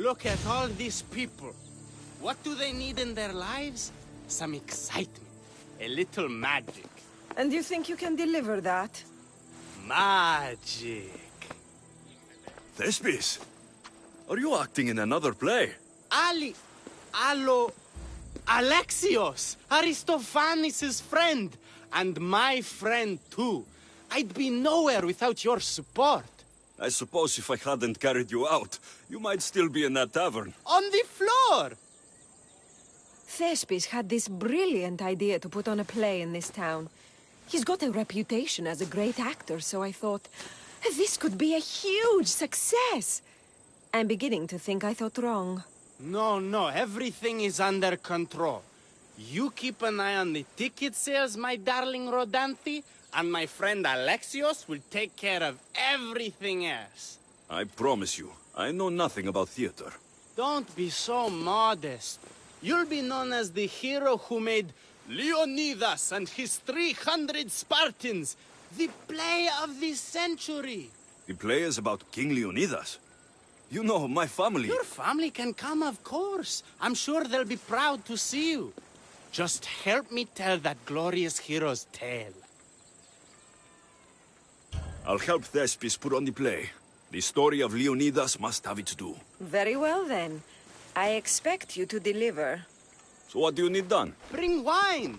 Look at all these people. What do they need in their lives? Some excitement. A little magic. And you think you can deliver that? Magic. Thespis, are you acting in another play? Alexios, Aristophanes' friend, and my friend too. I'd be nowhere without your support. I suppose if I hadn't carried you out, you might still be in that tavern. On the floor! Thespis had this brilliant idea to put on a play in this town. He's got a reputation as a great actor, so I thought, this could be a huge success. I'm beginning to think I thought wrong. No, everything is under control. You keep an eye on the ticket sales, my darling Rodanthi, and my friend Alexios will take care of everything else. I promise you, I know nothing about theater. Don't be so modest. You'll be known as the hero who made Leonidas and his 300 Spartans, the play of the century. The play is about King Leonidas. You know, my family... Your family can come, of course. I'm sure they'll be proud to see you. Just help me tell that glorious hero's tale. I'll help Thespis put on the play. The story of Leonidas must have its due. Very well, then. I expect you to deliver. So what do you need done? Bring wine.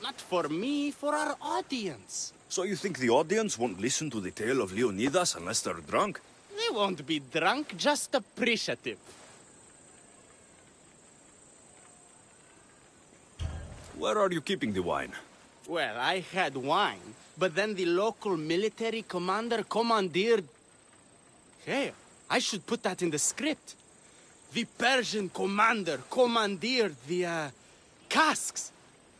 Not for me, for our audience. So you think the audience won't listen to the tale of Leonidas unless they're drunk? They won't be drunk, just appreciative. Where are you keeping the wine? Well, I had wine, but then the local military commander commandeered... Hey, I should put that in the script. The Persian commander commandeered the, casks.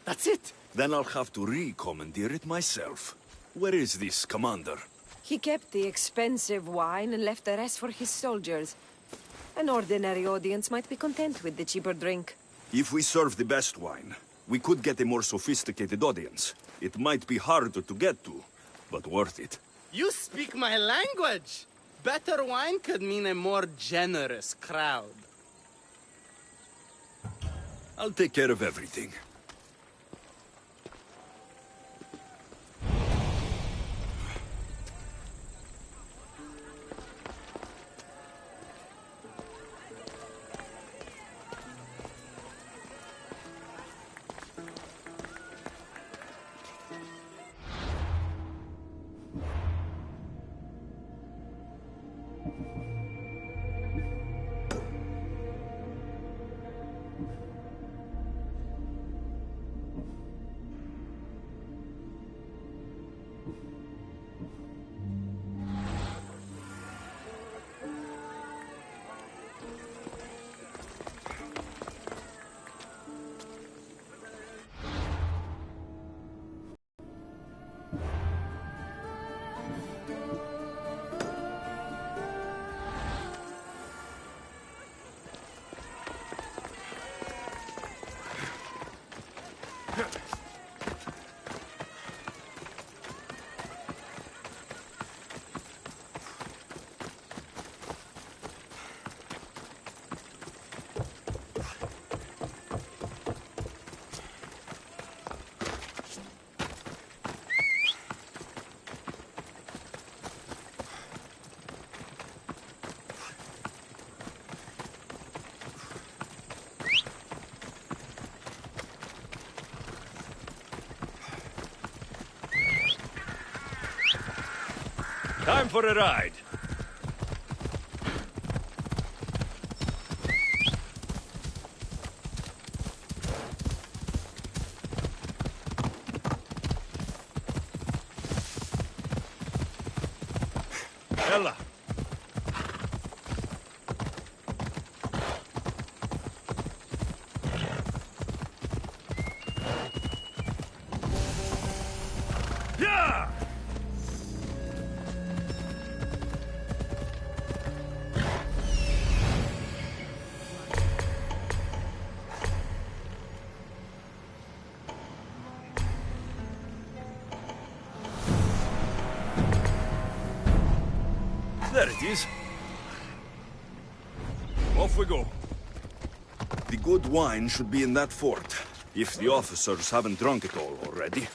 That's it. Then I'll have to re-commandeer it myself. Where is this commander? He kept the expensive wine and left the rest for his soldiers. An ordinary audience might be content with the cheaper drink. If we serve the best wine, we could get a more sophisticated audience. It might be harder to get to, but worth it. You speak my language. Better wine could mean a more generous crowd. I'll take care of everything. Time for a ride. Ella. Yeah! There it is. Off we go. The good wine should be in that fort, if the officers haven't drunk it all already.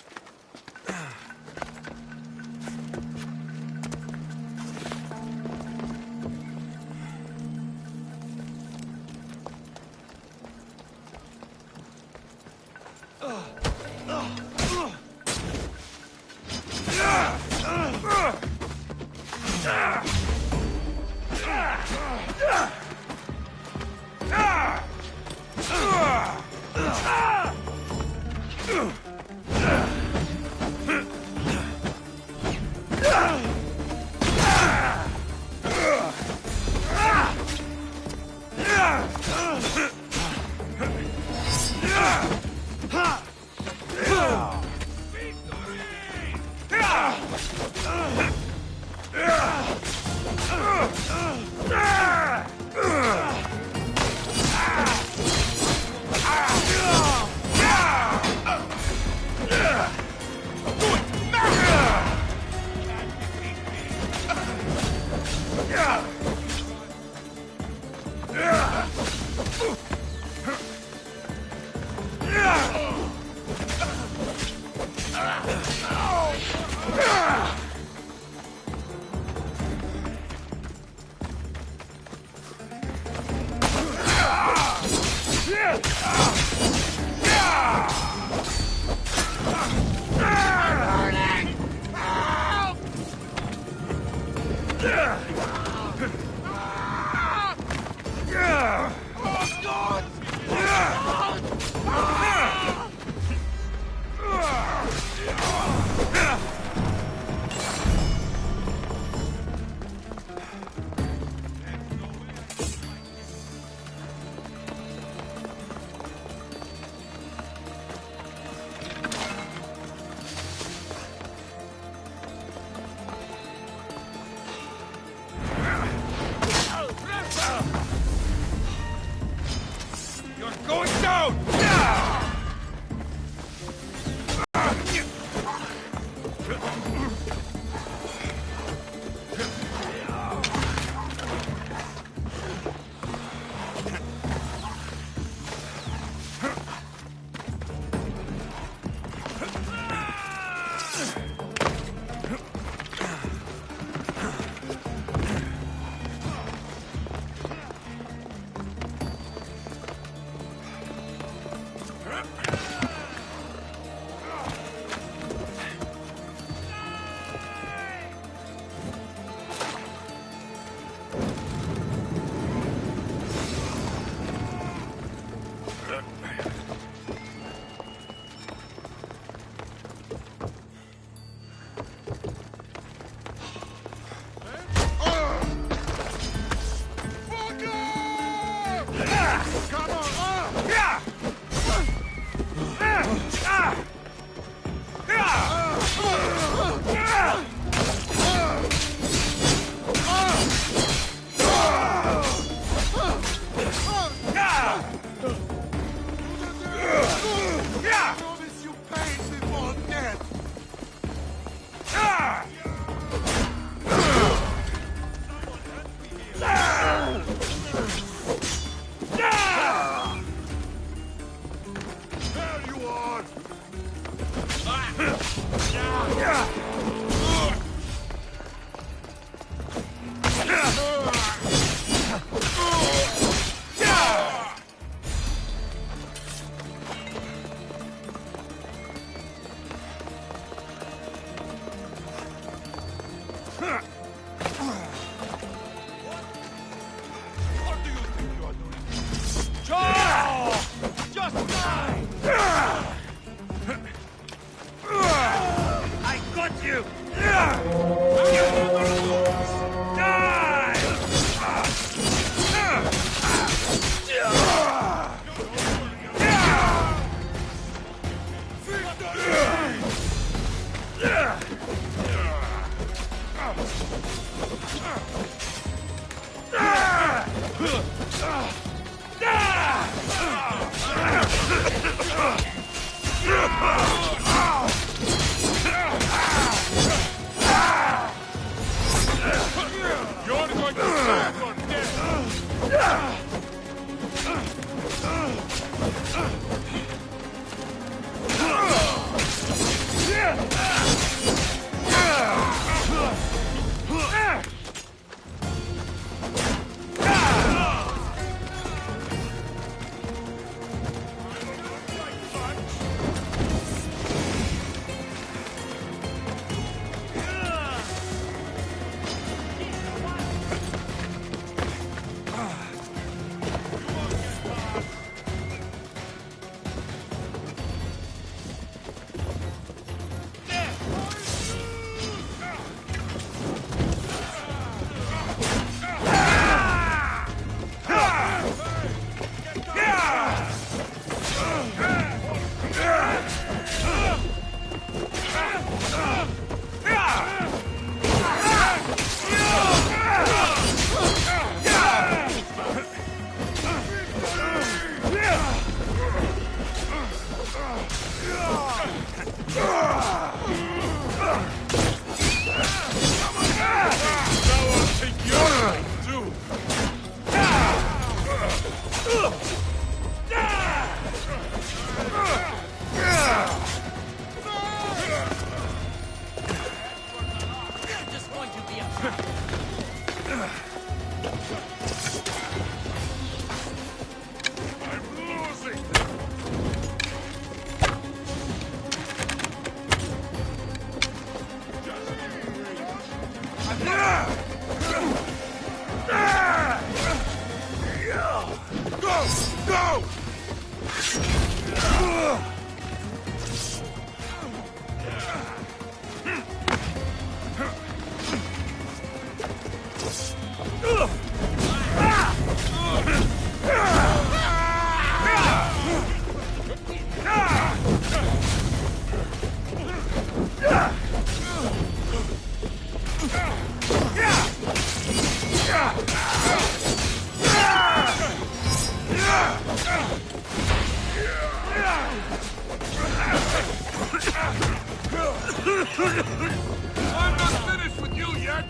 I'm not finished with you yet!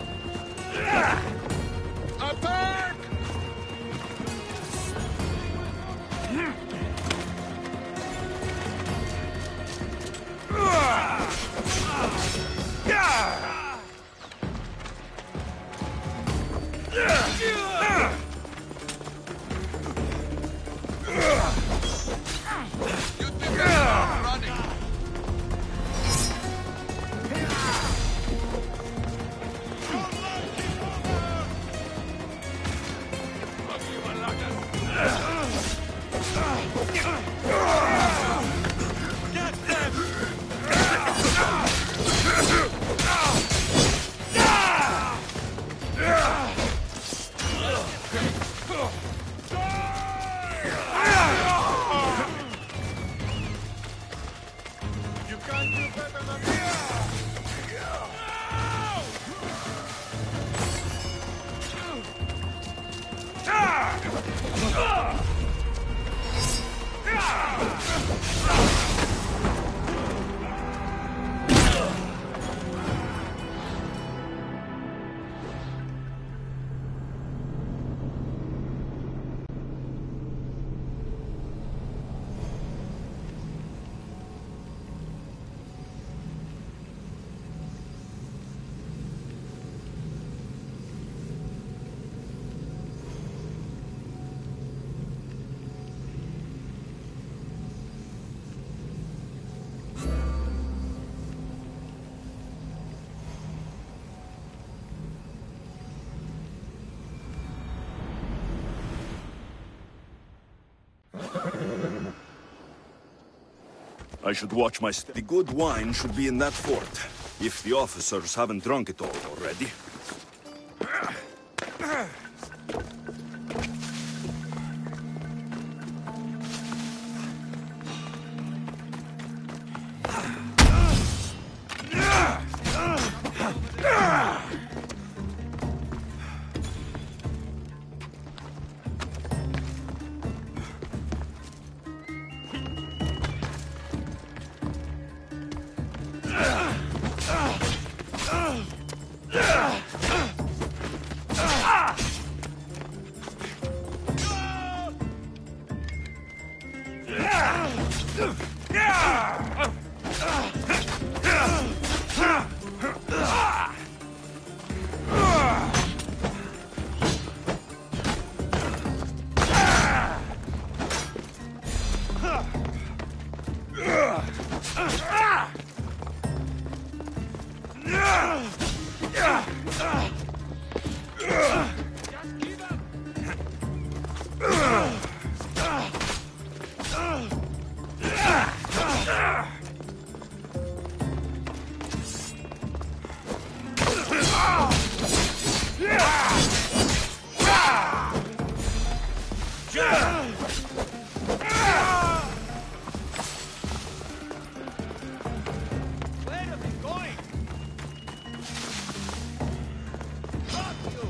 Attack! You think I'm running? You can't do better than me! I should watch my step. The good wine should be in that fort, if the officers haven't drunk it all already. Where are we going? Fuck you!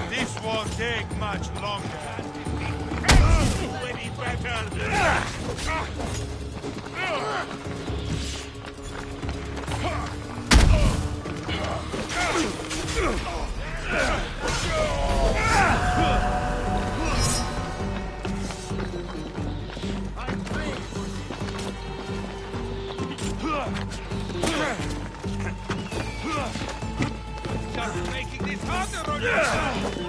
This won't take much longer. Any better? Just making this harder on yourself!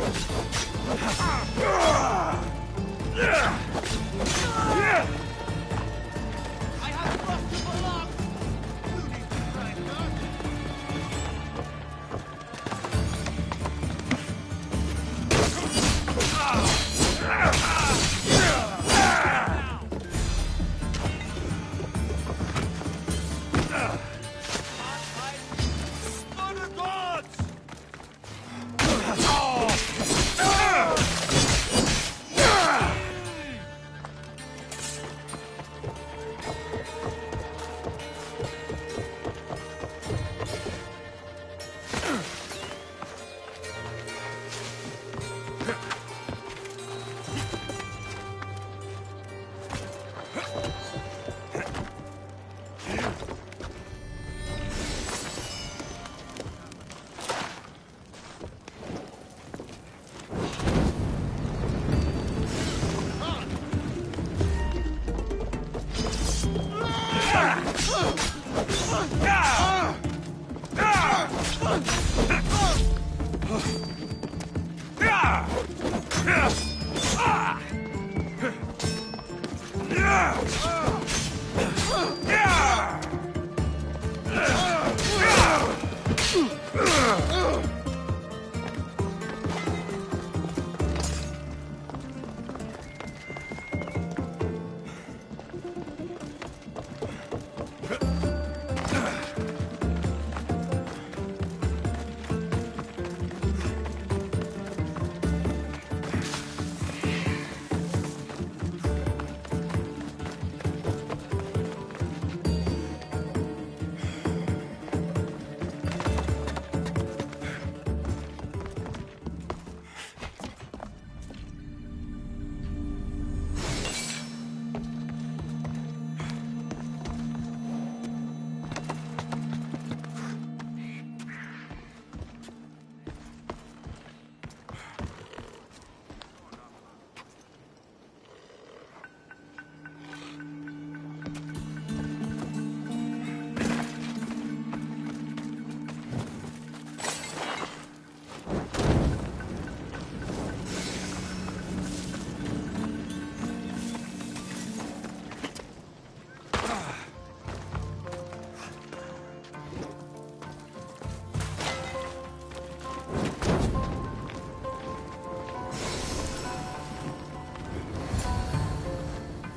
I have lost the lock! You need to try that. Mother gods!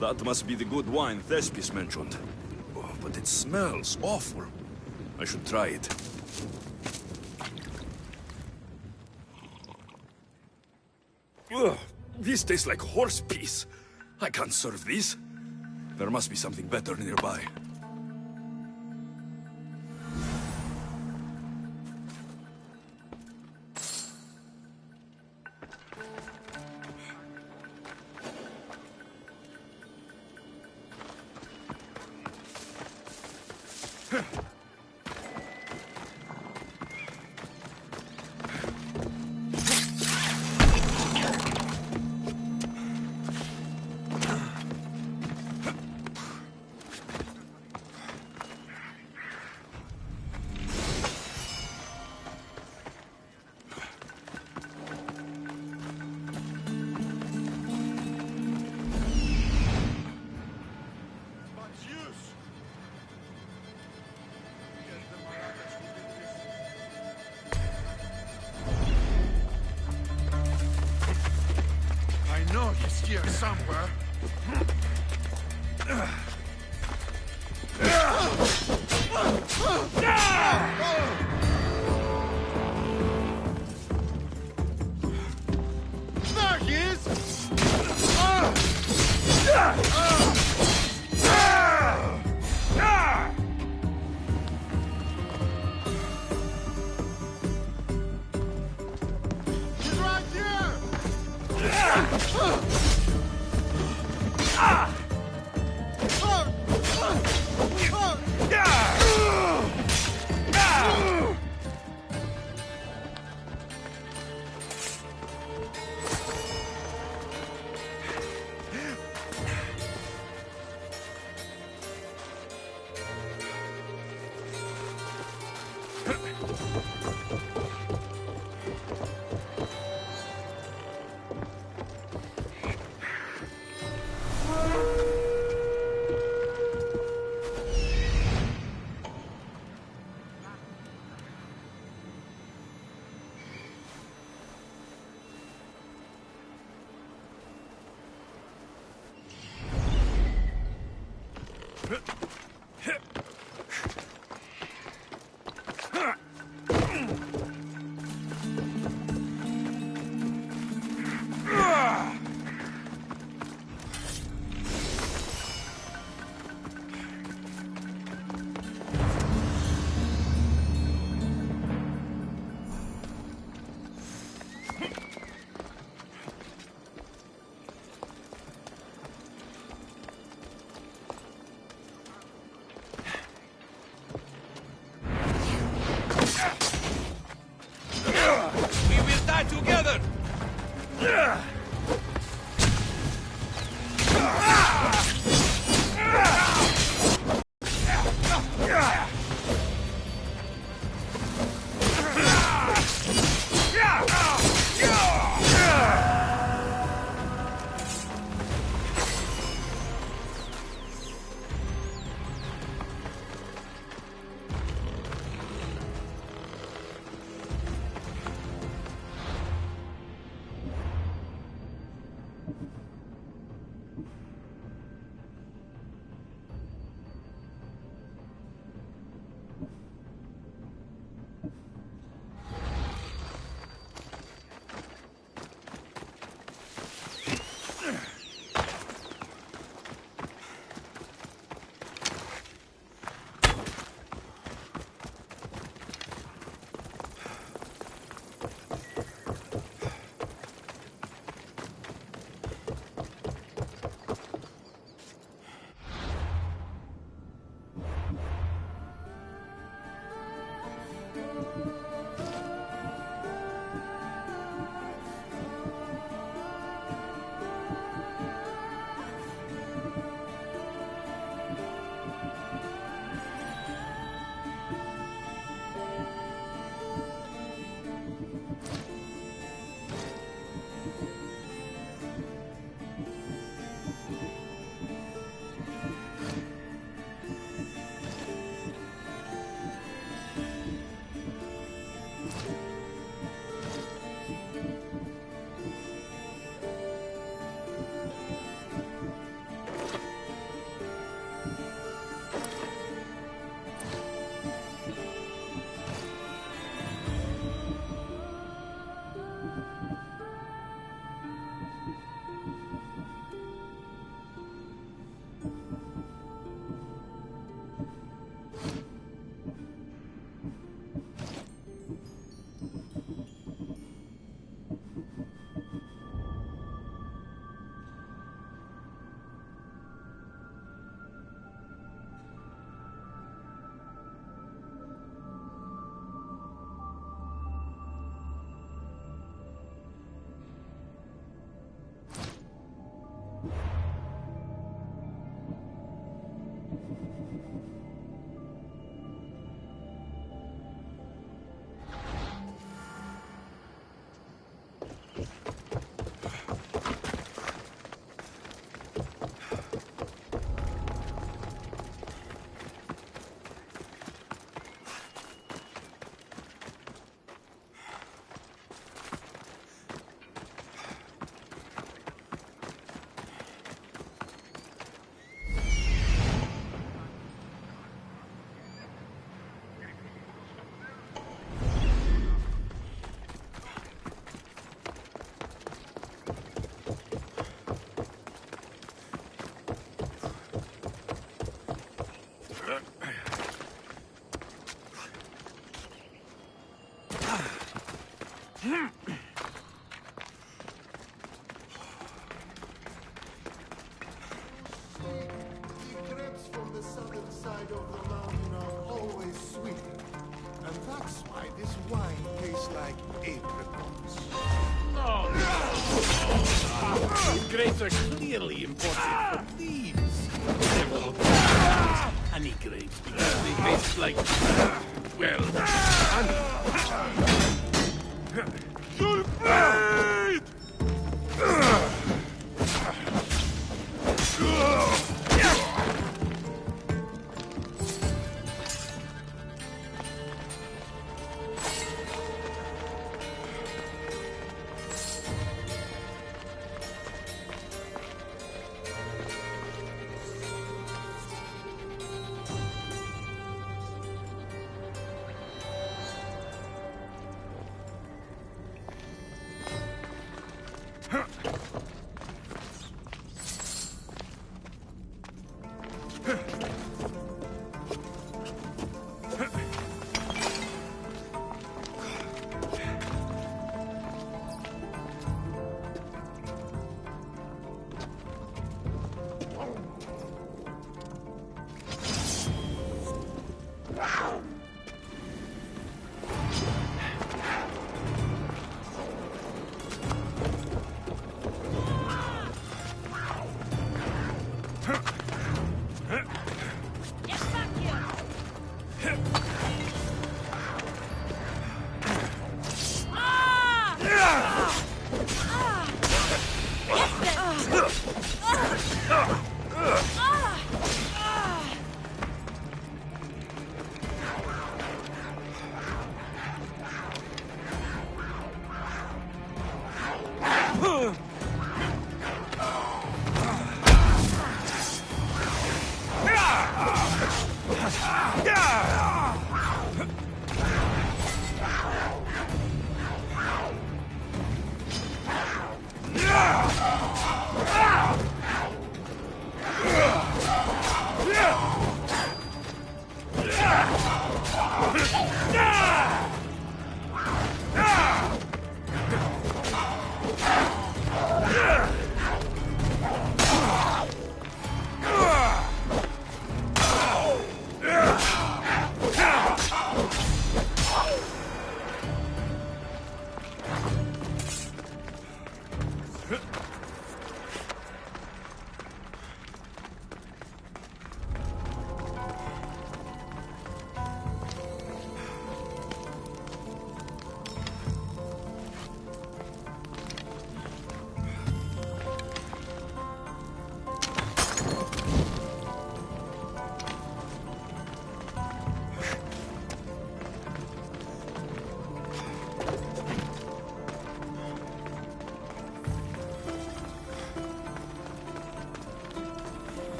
That must be the good wine Thespis mentioned. Oh, but it smells awful. I should try it. Ugh, this tastes like horse piss. I can't serve this. There must be something better nearby. I know he's here somewhere. There he is! He's right here! Grapes are clearly imported from thieves. They're called honey grapes because they taste like, well, honey. You'll bleed!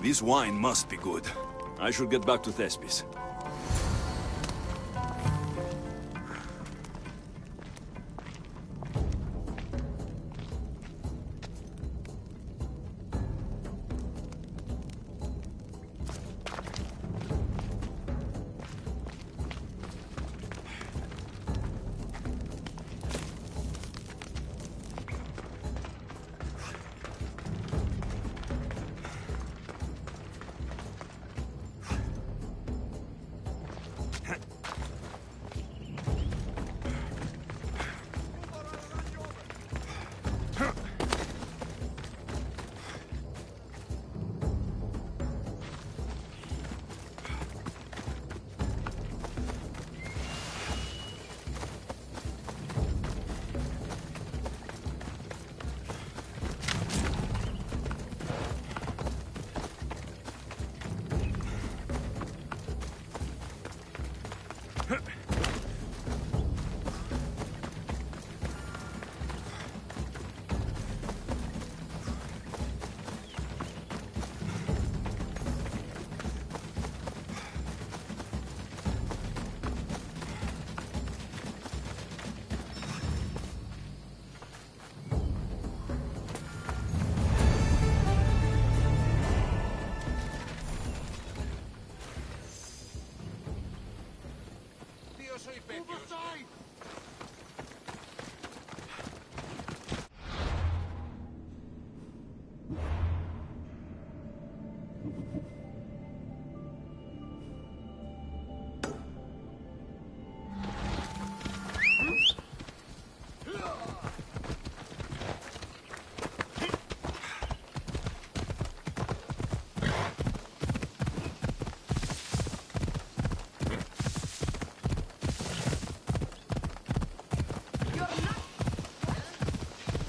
This wine must be good. I should get back to Thespis.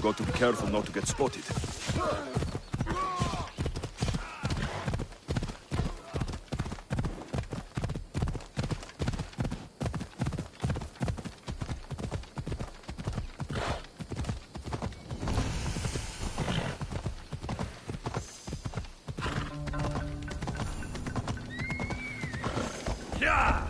Got to be careful not to get spotted. Yeah!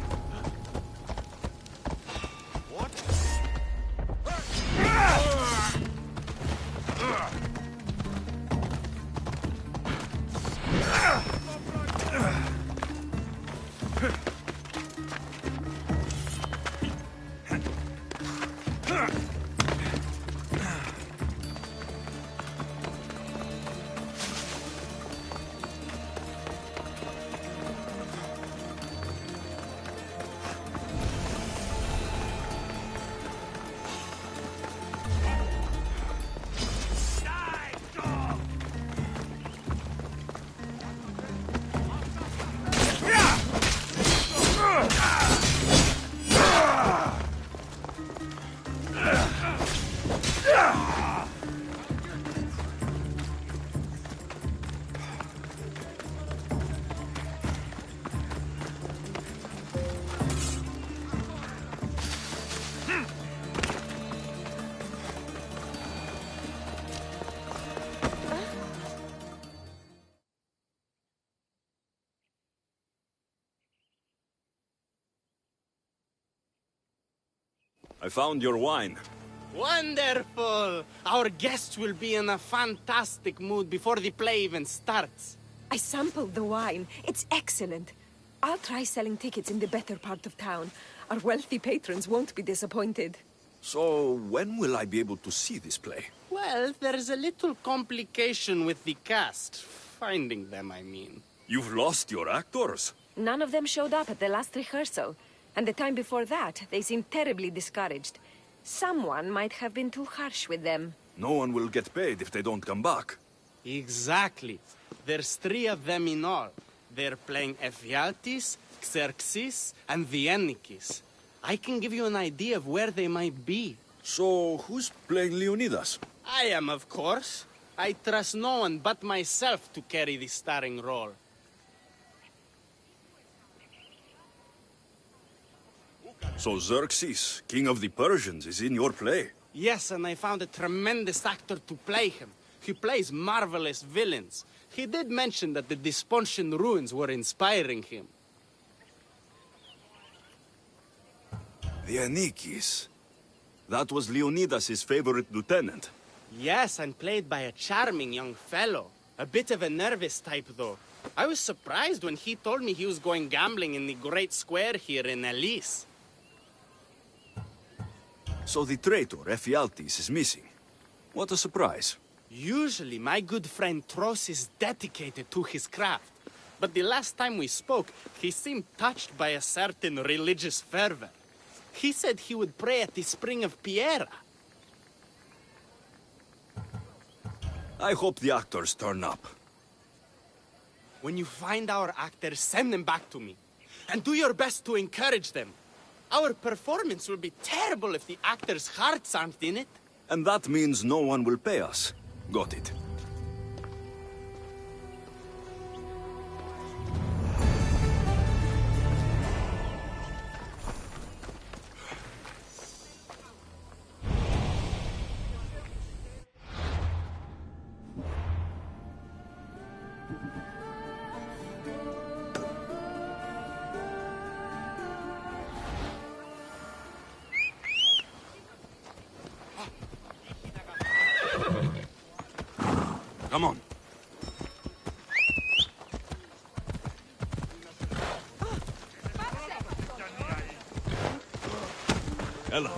I found your wine. Wonderful! Our guests will be in a fantastic mood before the play even starts. I sampled the wine. It's excellent. I'll try selling tickets in the better part of town. Our wealthy patrons won't be disappointed. So, when will I be able to see this play? Well, there's a little complication with the cast. Finding them, I mean. You've lost your actors? None of them showed up at the last rehearsal. And the time before that, they seemed terribly discouraged. Someone might have been too harsh with them. No one will get paid if they don't come back. Exactly. There's 3 of them in all. They're playing Ephialtes, Xerxes, and the Ennikis. I can give you an idea of where they might be. So, who's playing Leonidas? I am, of course. I trust no one but myself to carry the starring role. So Xerxes, king of the Persians, is in your play? Yes, and I found a tremendous actor to play him. He plays marvelous villains. He did mention that the Despontian ruins were inspiring him. The Ennikis. That was Leonidas' favorite lieutenant. Yes, and played by a charming young fellow. A bit of a nervous type, though. I was surprised when he told me he was going gambling in the Great Square here in Elise. So the traitor, Ephialtes, is missing. What a surprise. Usually, my good friend Tros is dedicated to his craft. But the last time we spoke, he seemed touched by a certain religious fervor. He said he would pray at the spring of Piera. I hope the actors turn up. When you find our actors, send them back to me. And do your best to encourage them. Our performance will be terrible if the actors' hearts aren't in it. And that means no one will pay us. Got it. Come on. Ella.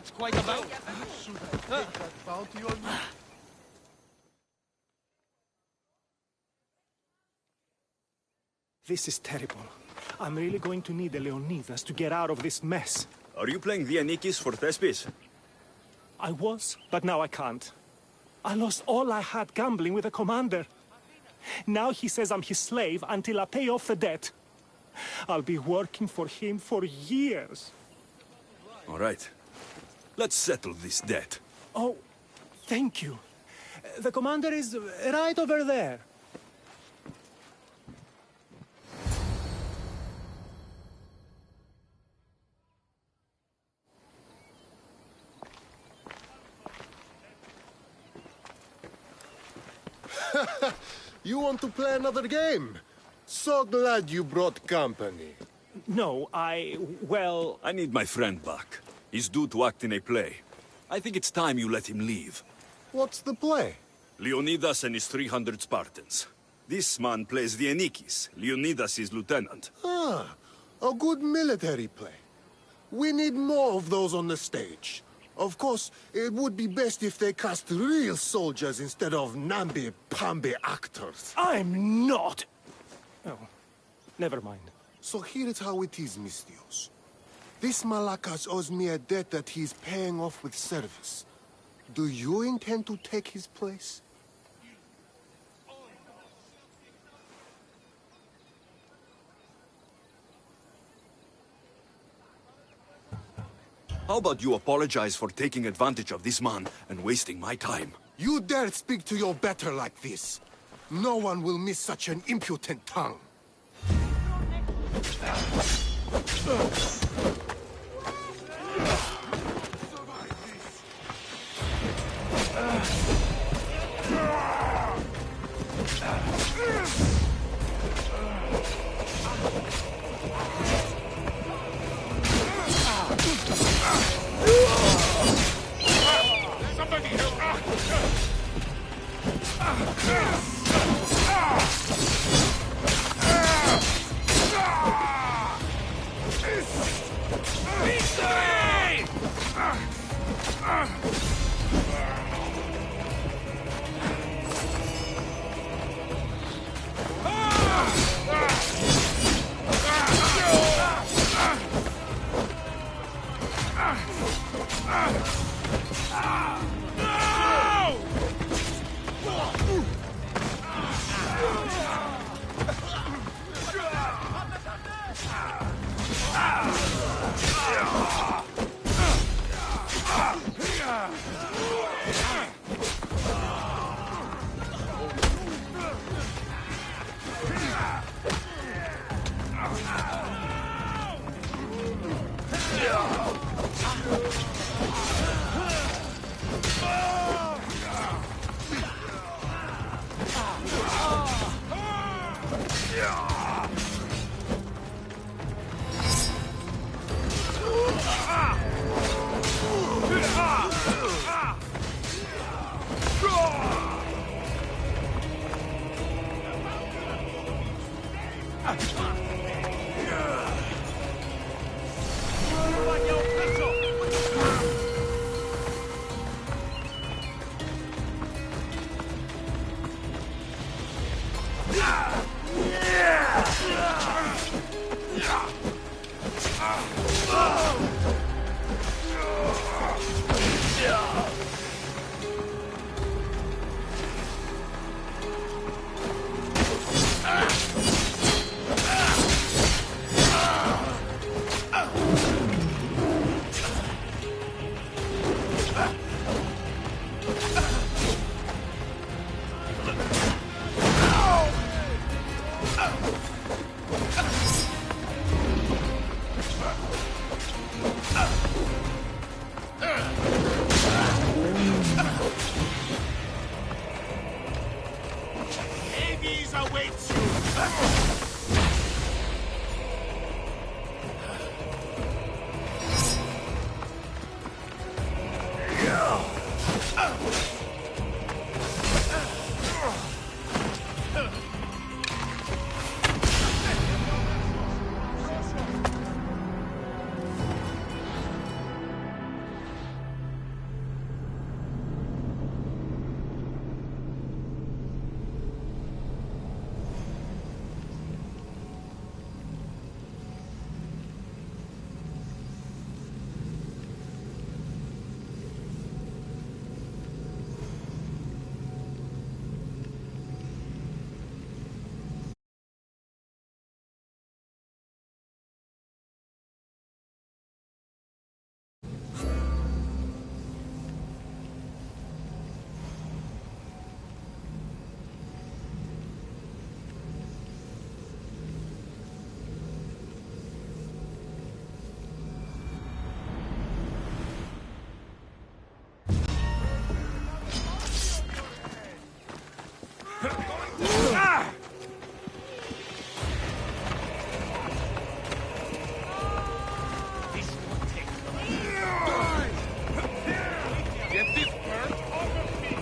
That's quite a bout. Should I take that bounty on you? This is terrible. I'm really going to need the Leonidas to get out of this mess. Are you playing Vianikis for Thespis? I was, but now I can't. I lost all I had gambling with the commander. Now he says I'm his slave until I pay off the debt. I'll be working for him for years. All right. Let's settle this debt. Oh, thank you. The commander is right over there. You want to play another game? So glad you brought company. No, well... I need my friend back. He's due to act in a play. I think it's time you let him leave. What's the play? Leonidas and his 300 Spartans. This man plays Vianikis. Leonidas is lieutenant. Ah, a good military play. We need more of those on the stage. Of course, it would be best if they cast real soldiers instead of namby-pamby actors. I'm not! Oh, never mind. So here is how it is, Mistios. This Malakas owes me a debt that he's paying off with service. Do you intend to take his place? How about you apologize for taking advantage of this man and wasting my time? You dare speak to your better like this? No one will miss such an impudent tongue. Get this bird off of me!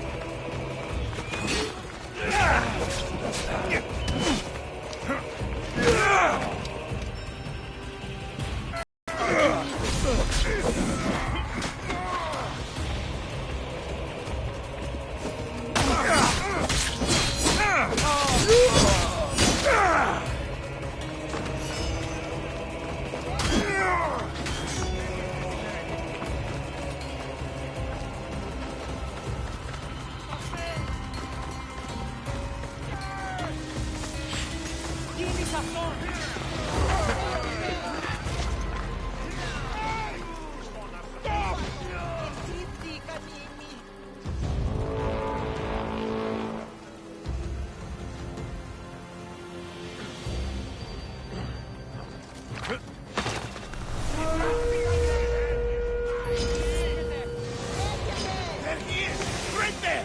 There he is! Right there!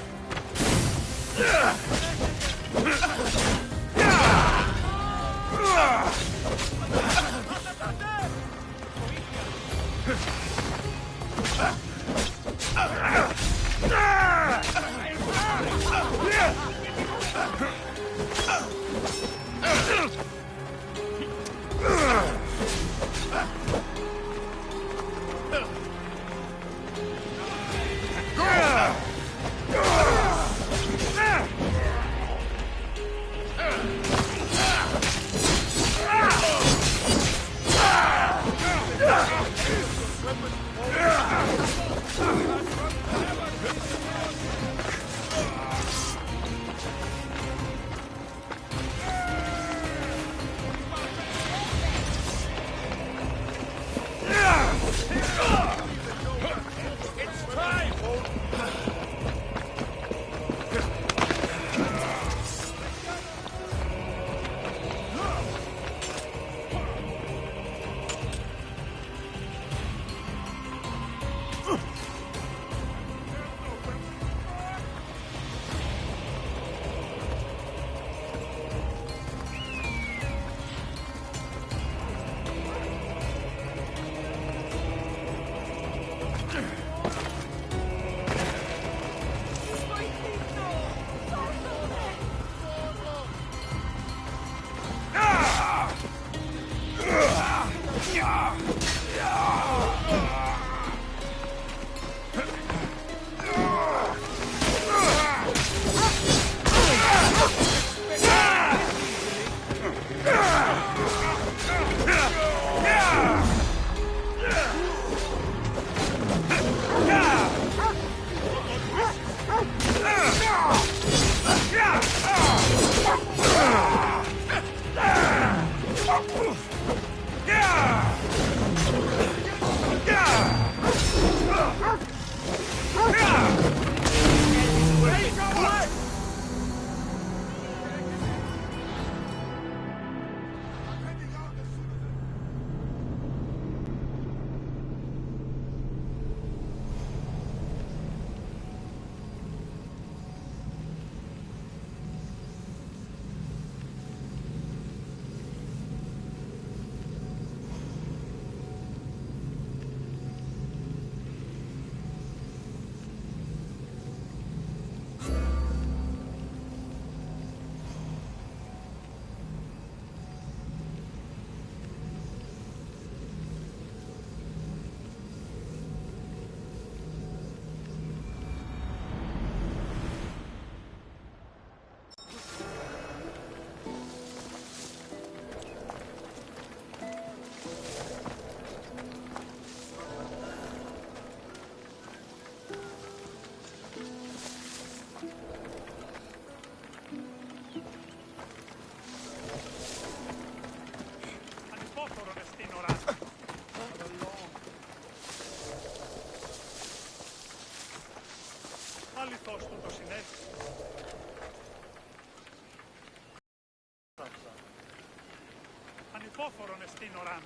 αληθώς του το συνέβη. Ανυπόφορον εστίν οράν.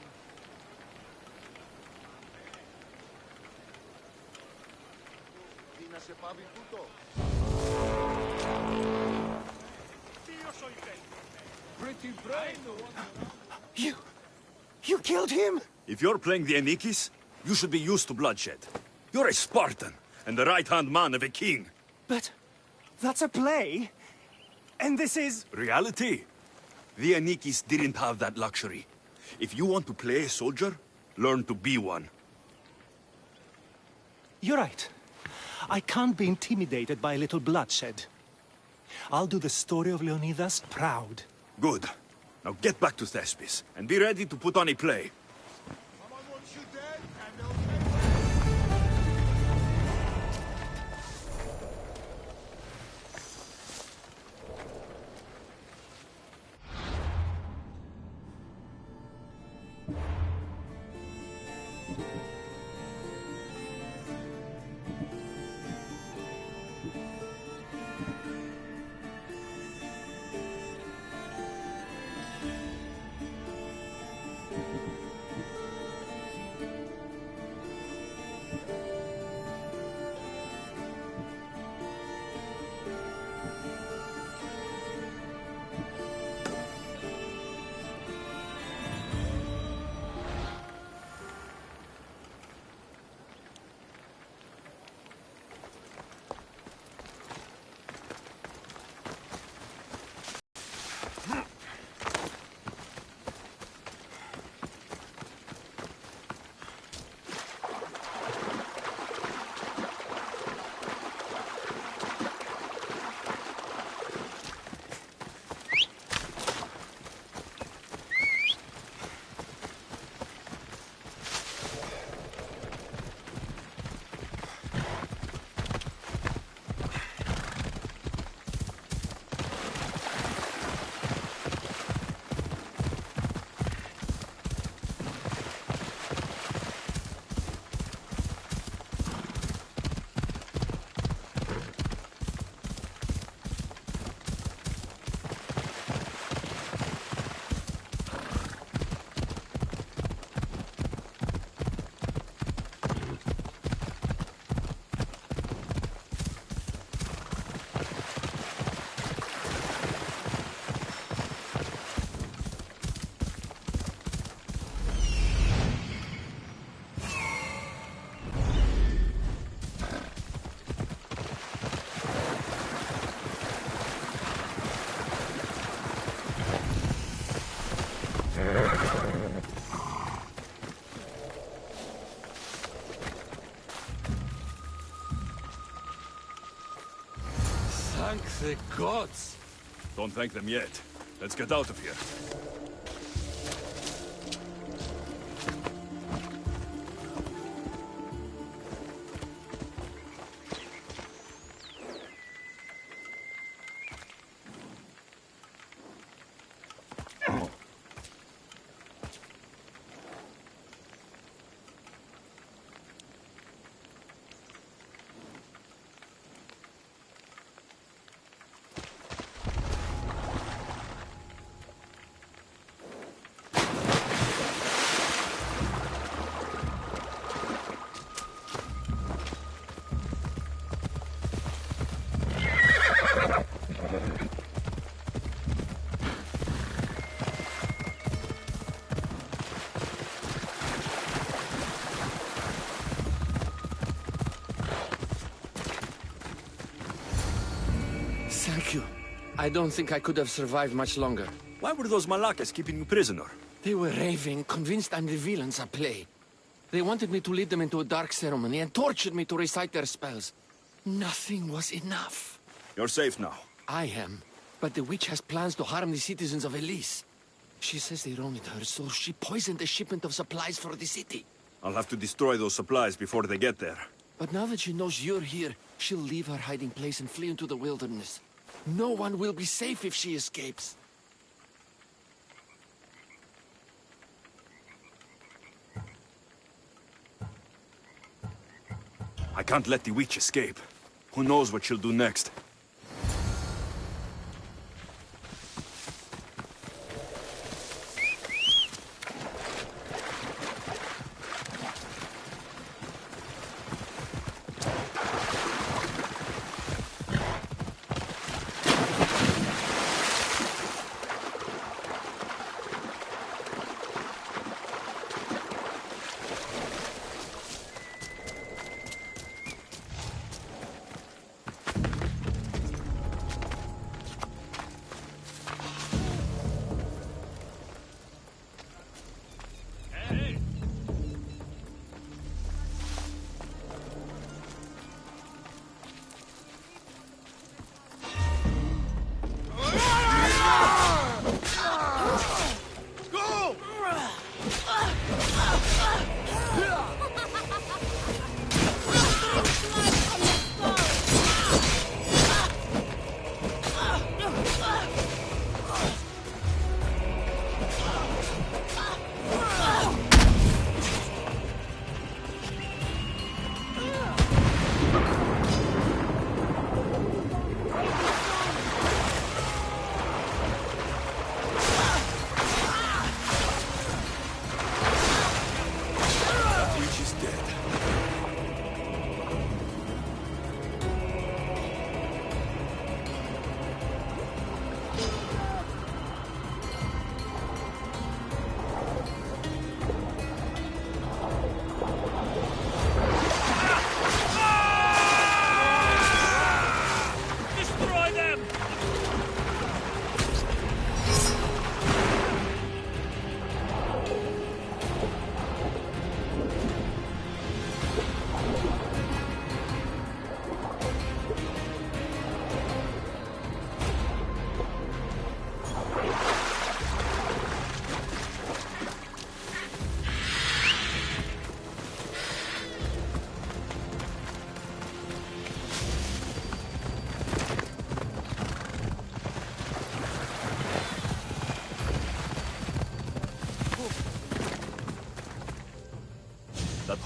Τι να σε πάβει τούτο. You killed him? If you're playing the Anikis, you should be used to bloodshed. You're a Spartan, and the right-hand man of a king. But that's a play. And this is... Reality? The Anikis didn't have that luxury. If you want to play a soldier, learn to be one. You're right. I can't be intimidated by a little bloodshed. I'll do the story of Leonidas proud. Good. Now get back to Thespis, and be ready to put on a play. Thank the gods! Don't thank them yet. Let's get out of here. Thank you. I don't think I could have survived much longer. Why were those Malakas keeping you prisoner? They were raving, convinced I'm the villains at play. They wanted me to lead them into a dark ceremony and tortured me to recite their spells. Nothing was enough. You're safe now. I am. But the witch has plans to harm the citizens of Elise. She says they wronged her, so she poisoned the shipment of supplies for the city. I'll have to destroy those supplies before they get there. But now that she knows you're here, she'll leave her hiding place and flee into the wilderness. No one will be safe if she escapes. I can't let the witch escape. Who knows what she'll do next?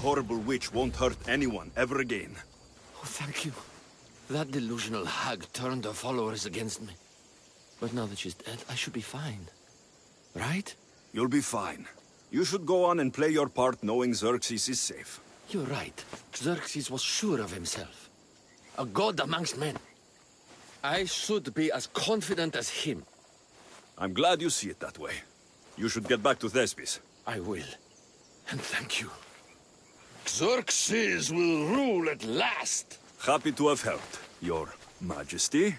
horrible witch won't hurt anyone ever again. Oh, thank you. That delusional hag turned her followers against me. But now that she's dead, I should be fine. Right? You'll be fine. You should go on and play your part knowing Xerxes is safe. You're right. Xerxes was sure of himself. A god amongst men. I should be as confident as him. I'm glad you see it that way. You should get back to Thespis. I will. And thank you. Xerxes will rule at last! Happy to have helped, Your Majesty.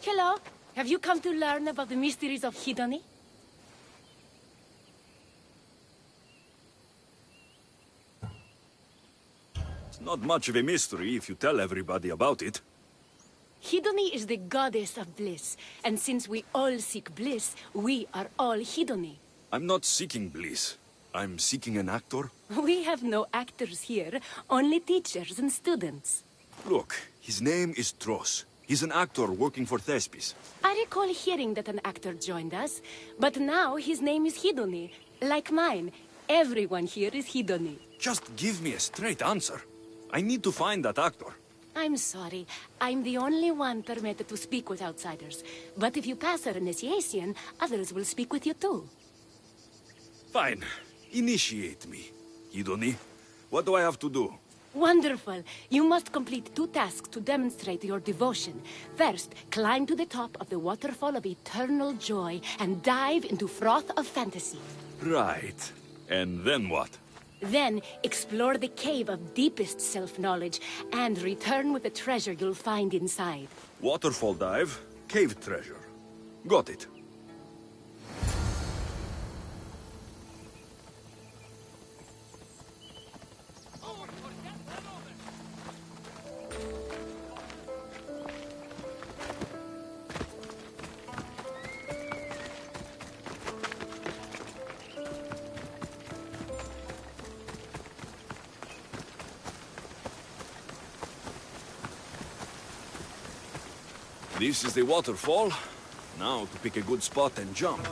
Hello. Have you come to learn about the mysteries of Hedony? It's not much of a mystery if you tell everybody about it. Hedony is the goddess of bliss, and since we all seek bliss, we are all Hedony. I'm not seeking bliss. I'm seeking an actor. We have no actors here, only teachers and students. Look, his name is Tros. He's an actor working for Thespis. I recall hearing that an actor joined us, but now his name is Hedony. Like mine, everyone here is Hedony. Just give me a straight answer. I need to find that actor. I'm sorry. I'm the only one permitted to speak with outsiders. But if you pass our initiation, others will speak with you too. Fine. Initiate me. Hedony, what do I have to do? Wonderful. You must complete 2 tasks to demonstrate your devotion. First, climb to the top of the waterfall of eternal joy and dive into froth of fantasy. Right. And then what? Then, explore the cave of deepest self-knowledge and return with the treasure you'll find inside. Waterfall dive, cave treasure. Got it. This is the waterfall. Now to pick a good spot and jump.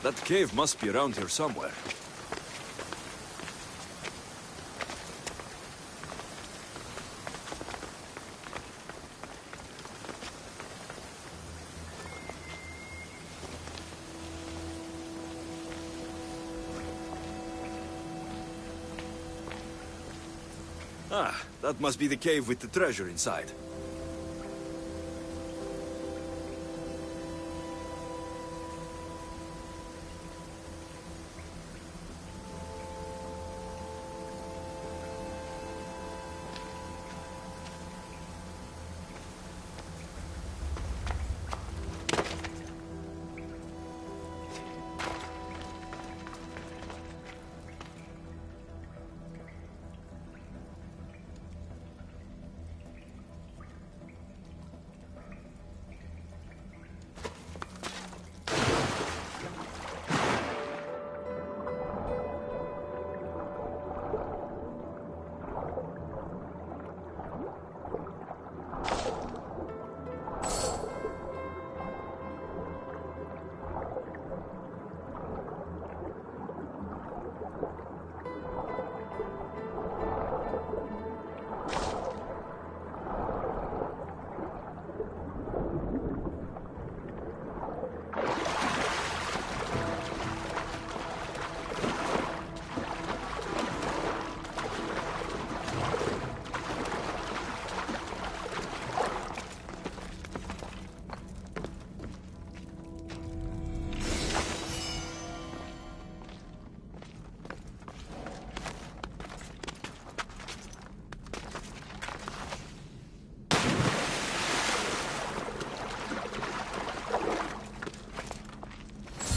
That cave must be around here somewhere. Ah, that must be the cave with the treasure inside.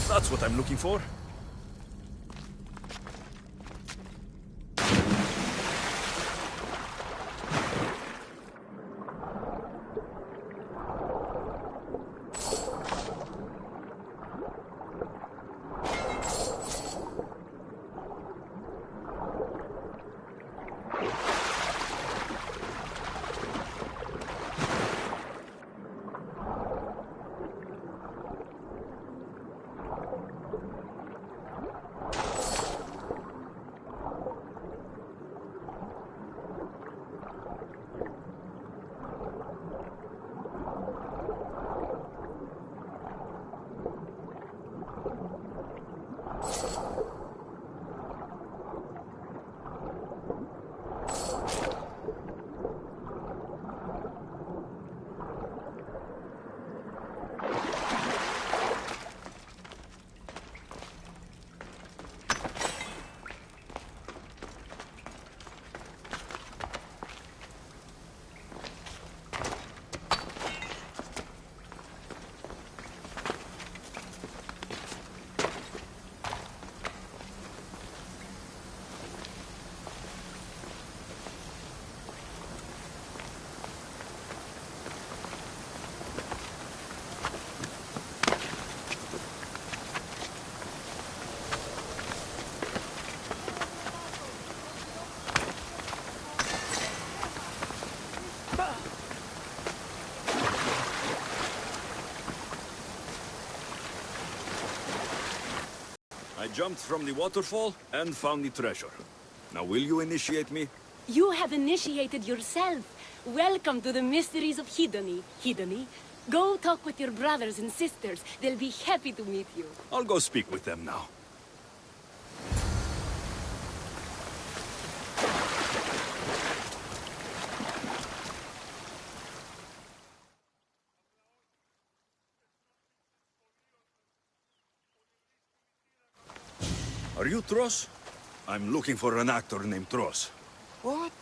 That's what I'm looking for. I jumped from the waterfall and found the treasure. Now will you initiate me? You have initiated yourself. Welcome to the mysteries of Hedony. Hedony, go talk with your brothers and sisters. They'll be happy to meet you. I'll go speak with them now. Are you Tros? I'm looking for an actor named Tros. What?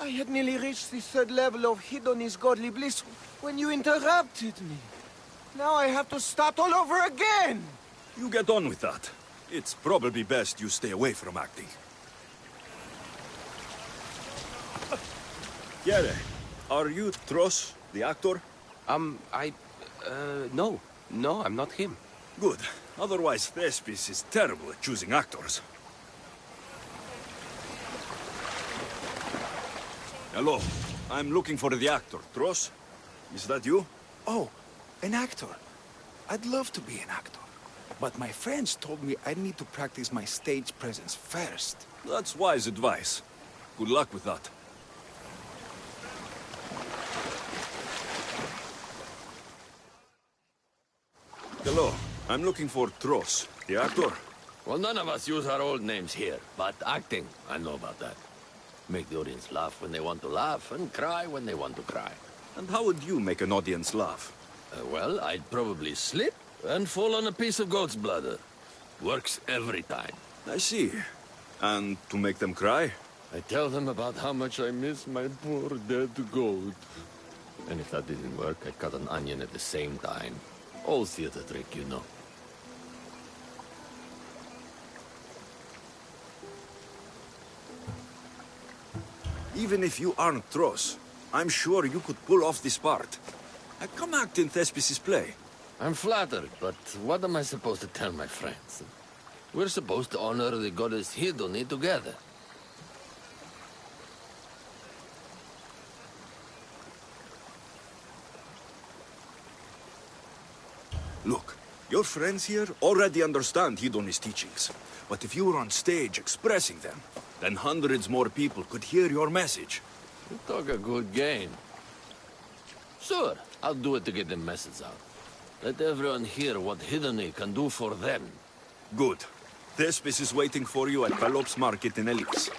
I had nearly reached the 3rd level of Hedony's godly bliss when you interrupted me. Now I have to start all over again! You get on with that. It's probably best you stay away from acting. Kiere, are you Tros, the actor? No. No, I'm not him. Good. Otherwise, Thespis is terrible at choosing actors. Hello. I'm looking for the actor. Tros? Is that you? Oh, an actor. I'd love to be an actor. But my friends told me I need to practice my stage presence first. That's wise advice. Good luck with that. Hello. I'm looking for Tros, the actor. Well, none of us use our old names here, but acting, I know about that. Make the audience laugh when they want to laugh, and cry when they want to cry. And how would you make an audience laugh? Well, I'd probably slip and fall on a piece of goat's bladder. Works every time. I see. And to make them cry? I tell them about how much I miss my poor dead goat. And if that didn't work, I'd cut an onion at the same time. Old theater trick, you know. Even if you aren't Tross, I'm sure you could pull off this part. Come act in Thespis' play. I'm flattered, but what am I supposed to tell my friends? We're supposed to honor the goddess Hidoni together. Look, your friends here already understand Hidoni's teachings. But if you were on stage expressing them, then hundreds more people could hear your message. You talk a good game. Sure, I'll do it to get the message out. Let everyone hear what Hidoni can do for them. Good. Thespis is waiting for you at Pelops Market in Ellipse.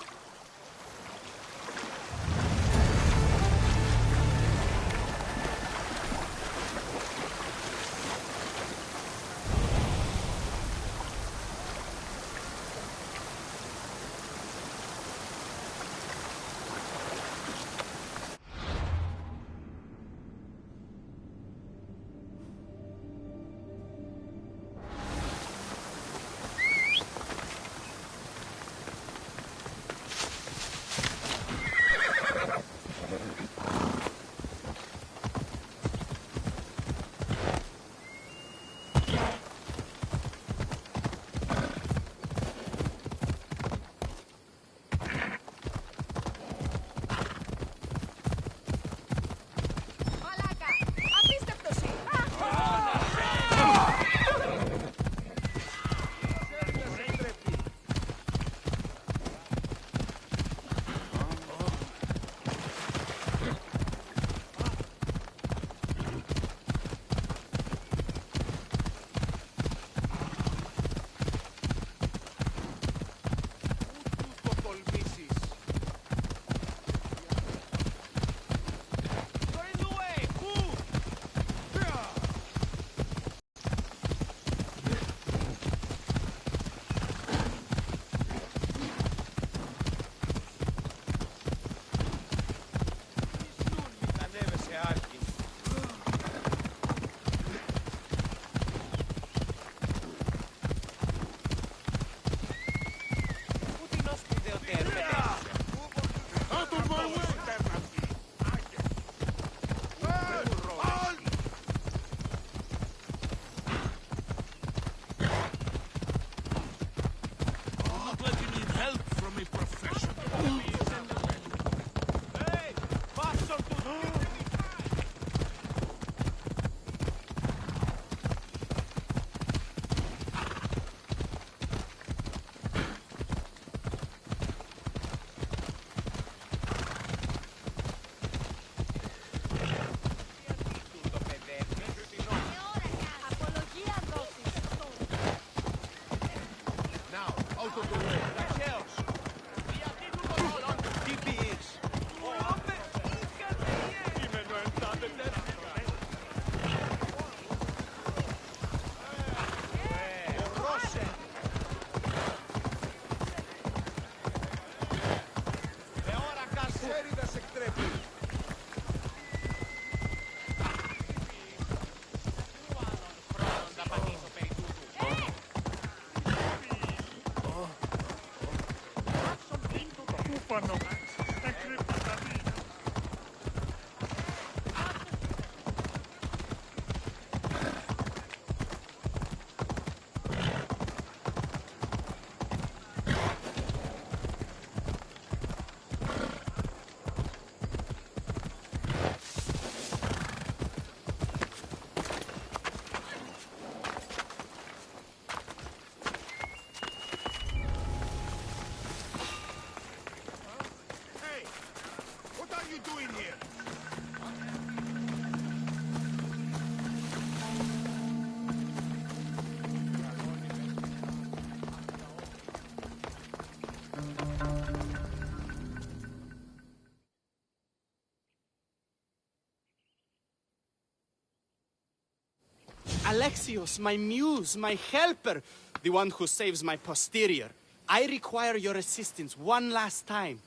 Alexios, my muse, my helper, the one who saves my posterior. I require your assistance one last time.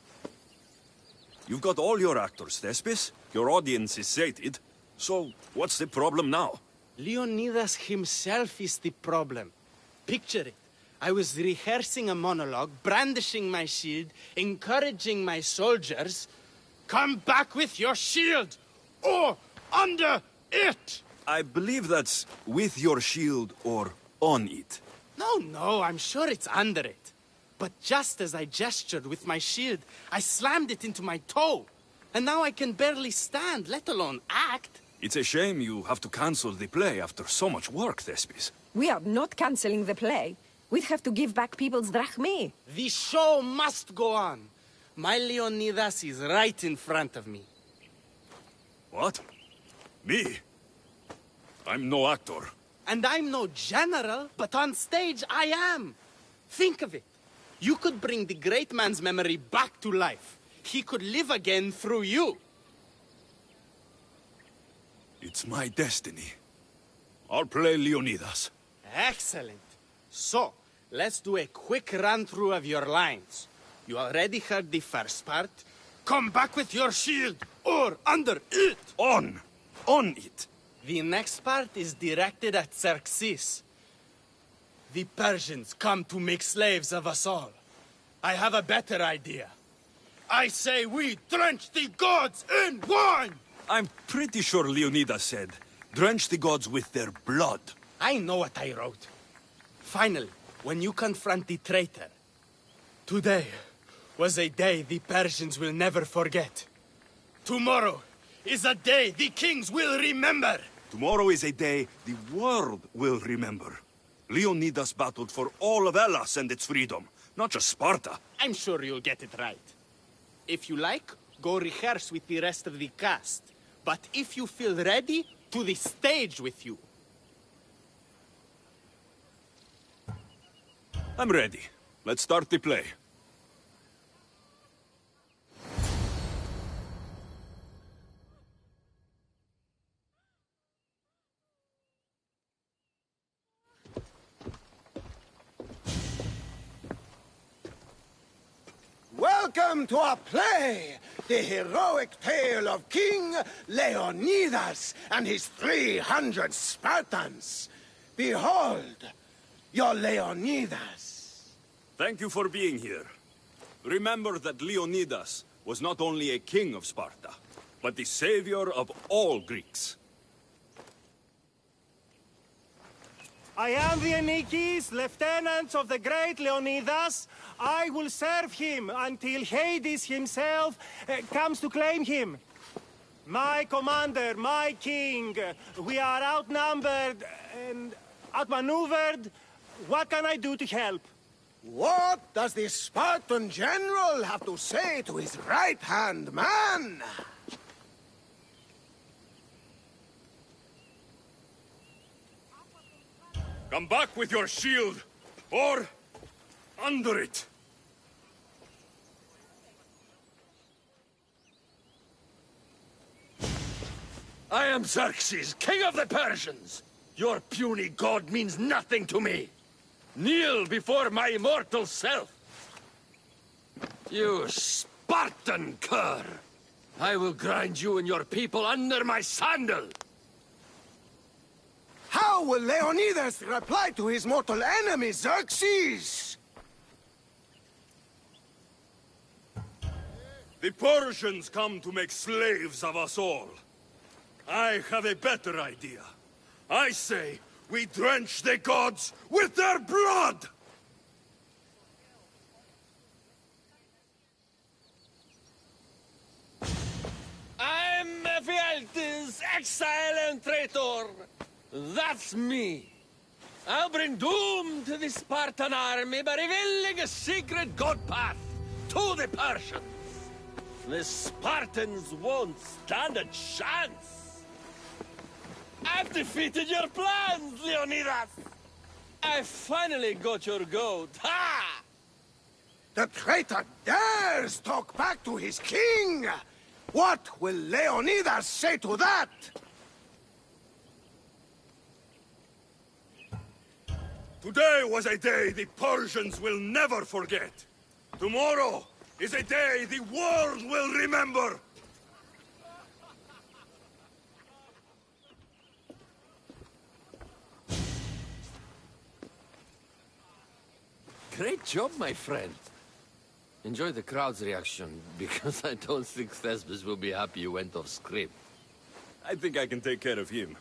You've got all your actors, Thespis. Your audience is sated. So, what's the problem now? Leonidas himself is the problem. Picture it. I was rehearsing a monologue, brandishing my shield, encouraging my soldiers. Come back with your shield! Or under it! I believe that's with your shield or on it. No, I'm sure it's under it. But just as I gestured with my shield, I slammed it into my toe. And now I can barely stand, let alone act. It's a shame you have to cancel the play after so much work, Thespis. We are not cancelling the play. We'd have to give back people's drachmae. The show must go on. My Leonidas is right in front of me. What? Me? I'm no actor. And I'm no general, but on stage I am. Think of it. You could bring the great man's memory back to life. He could live again through you. It's my destiny. I'll play Leonidas. Excellent. So, let's do a quick run-through of your lines. You already heard the first part. Come back with your shield, or under it. On it. The next part is directed at Xerxes. The Persians come to make slaves of us all. I have a better idea. I say we drench the gods in wine! I'm pretty sure Leonidas said, drench the gods with their blood. I know what I wrote. Finally, when you confront the traitor, today was a day the Persians will never forget. Tomorrow is a day the kings will remember. Tomorrow is a day the world will remember. Leonidas battled for all of Hellas and its freedom, not just Sparta. I'm sure you'll get it right. If you like, go rehearse with the rest of the cast. But if you feel ready, to the stage with you. I'm ready. Let's start the play. Welcome to our play, the heroic tale of King Leonidas and his 300 Spartans. Behold, your Leonidas. Thank you for being here. Remember that Leonidas was not only a king of Sparta, but the savior of all Greeks. I am the Anikis, lieutenants of the great Leonidas. I will serve him until Hades himself comes to claim him. My commander, my king, we are outnumbered and outmaneuvered. What can I do to help? What does the Spartan general have to say to his right-hand man? Come back with your shield, or under it. I am Xerxes, king of the Persians. Your puny god means nothing to me. Kneel before my immortal self. You Spartan cur! I will grind you and your people under my sandal. How will Leonidas reply to his mortal enemy, Xerxes? The Persians come to make slaves of us all. I have a better idea. I say we drench the gods with their blood! I'm Ephialtes, exile and traitor. That's me. I'll bring doom to the Spartan army by revealing a secret god path to the Persians. The Spartans won't stand a chance. I've defeated your plans, Leonidas. I finally got your goat. Ha! The traitor dares talk back to his king! What will Leonidas say to that? Today was a day the Persians will never forget. Tomorrow is a day the world will remember. Great job, my friend. Enjoy the crowd's reaction, because I don't think Thesbus will be happy you went off script. I think I can take care of him.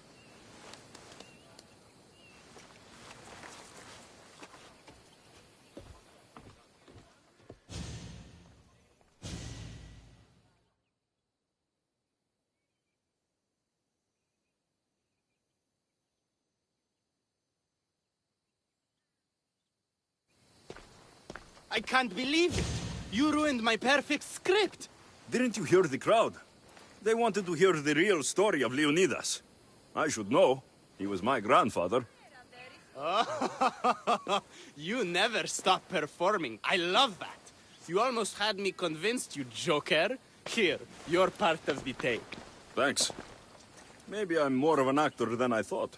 I can't believe it! You ruined my perfect script! Didn't you hear the crowd? They wanted to hear the real story of Leonidas. I should know. He was my grandfather. Oh, you never stop performing. I love that. You almost had me convinced, you joker. Here, you're part of the take. Thanks. Maybe I'm more of an actor than I thought.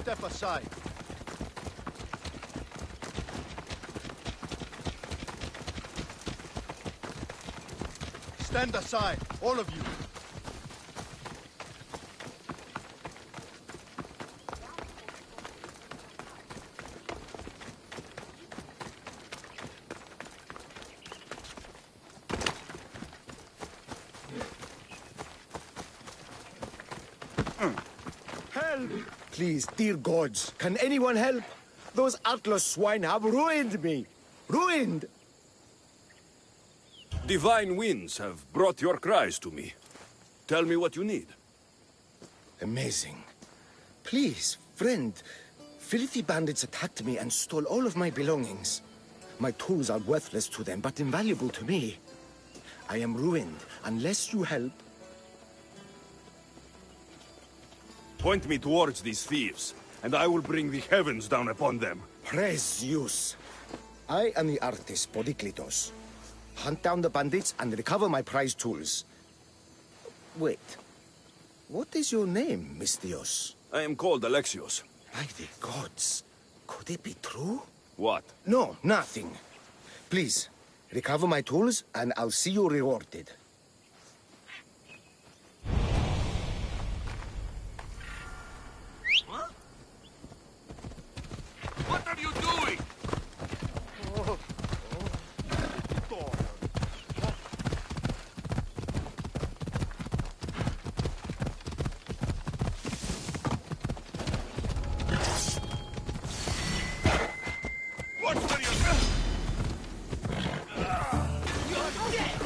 Step aside. Stand aside, all of you. Help! Please, dear gods, can anyone help? Those Atlas swine have ruined me. Ruined! Divine winds have brought your cries to me. Tell me what you need. Amazing. Please, friend, filthy bandits attacked me and stole all of my belongings. My tools are worthless to them, but invaluable to me. I am ruined. Unless you help... Point me towards these thieves, and I will bring the heavens down upon them. Praise Zeus. I am the artist, Podiklitos. Hunt down the bandits and recover my prized tools. Wait. What is your name, Mystios? I am called Alexios. By the gods. Could it be true? What? No, nothing. Please, recover my tools and I'll see you rewarded. What are you doing? You're dead!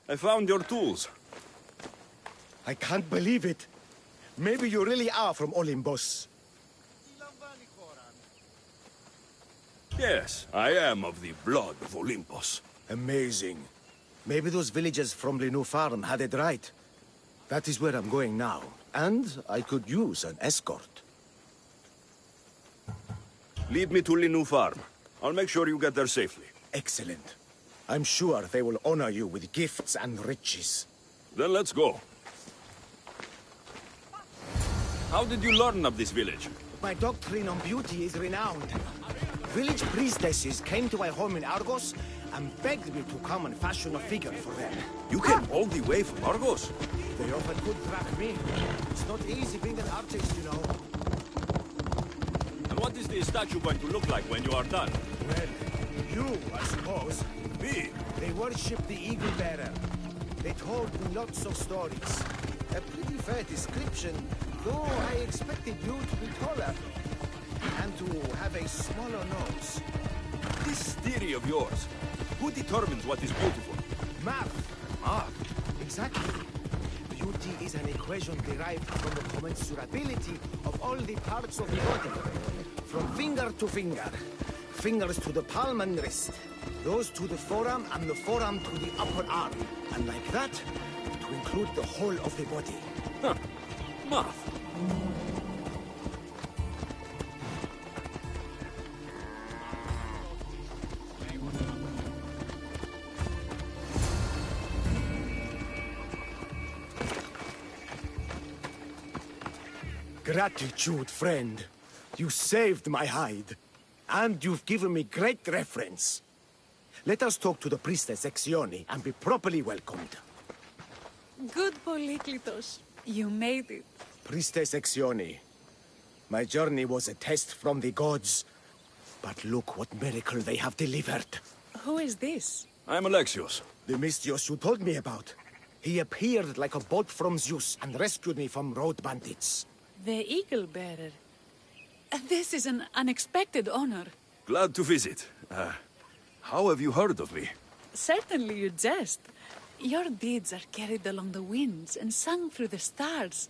I found your tools. I can't believe it. Maybe you really are from Olympus. Yes, I am of the blood of Olympus. Amazing. Maybe those villagers from the new farm had it right. That is where I'm going now. And I could use an escort. Lead me to Linu Farm. I'll make sure you get there safely. Excellent. I'm sure they will honor you with gifts and riches. Then let's go. How did you learn of this village? My doctrine on beauty is renowned. Village priestesses came to my home in Argos and begged me to come and fashion a figure for them. You came all the way from Argos? They often could track me. It's not easy being an artist, you know. And what is the statue going to look like when you are done? Well, you, I suppose. Me? They worship the eagle bearer. They told me lots of stories. A pretty fair description, though I expected you to be taller. And to have a smaller nose. This theory of yours, who determines what is beautiful? Math. Math? Exactly. Beauty is an equation derived from the commensurability of all the parts of the body. From finger to finger. Fingers to the palm and wrist. Those to the forearm and the forearm to the upper arm. And like that, to include the whole of the body. Huh. Math. Gratitude, friend. You saved my hide. And you've given me great reference. Let us talk to the priestess Exioni and be properly welcomed. Good, Polyklitos. You made it. Priestess Exioni, my journey was a test from the gods. But look what miracle they have delivered. Who is this? I'm Alexios. The Mystios you told me about. He appeared like a bolt from Zeus and rescued me from road bandits. The Eagle Bearer. This is an unexpected honor. Glad to visit. How have you heard of me? Certainly you jest. Your deeds are carried along the winds and sung through the stars.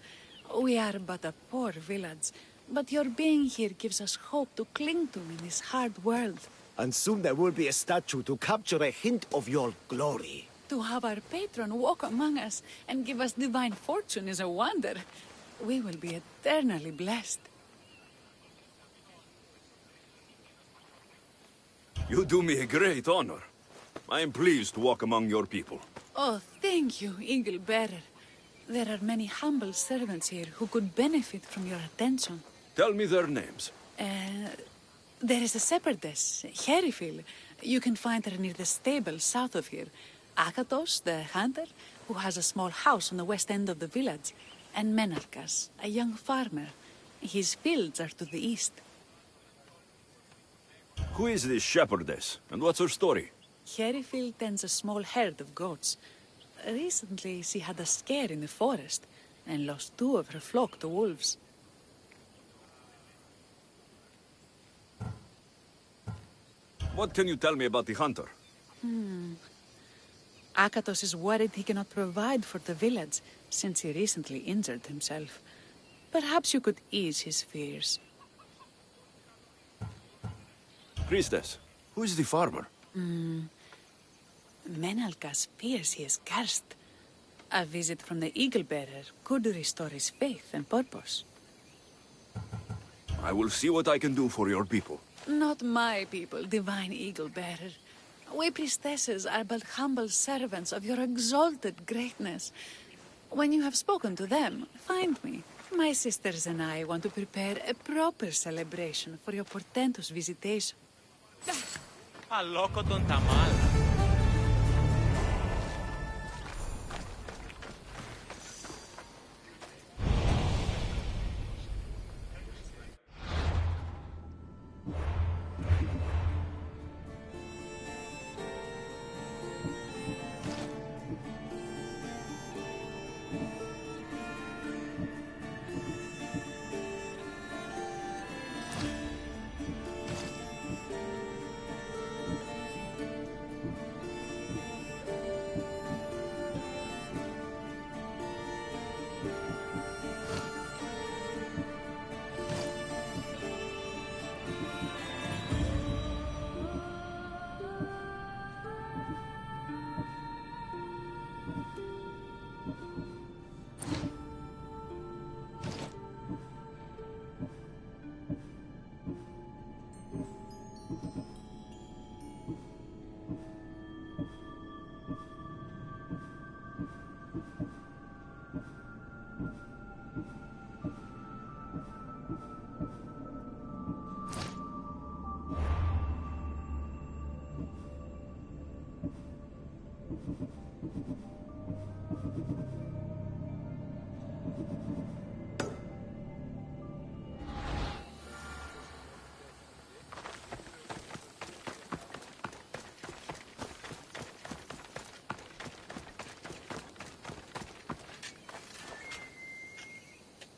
We are but a poor village, but your being here gives us hope to cling to in this hard world. And soon there will be a statue to capture a hint of your glory. To have our patron walk among us and give us divine fortune is a wonder. We will be eternally blessed. You do me a great honor. I am pleased to walk among your people. Oh, thank you, Eagle Bearer. There are many humble servants here who could benefit from your attention. Tell me their names. There is a shepherdess, Herifil. You can find her near the stable south of here. Akatos, the hunter, who has a small house on the west end of the village. And Menarkas, a young farmer. His fields are to the east. Who is this shepherdess, and what's her story? Herifil tends a small herd of goats. Recently, she had a scare in the forest, and lost 2 of her flock to wolves. What can you tell me about the hunter? Akatos is worried he cannot provide for the village, since he recently injured himself. Perhaps you could ease his fears. Priestess, who is the farmer? Menalcas fears he is cursed. A visit from the Eagle Bearer could restore his faith and purpose. I will see what I can do for your people. Not my people, divine Eagle Bearer. We priestesses are but humble servants of your exalted greatness. When you have spoken to them, find me. My sisters and I want to prepare a proper celebration for your portentous visitation. Αλόκο τον ταμάλα.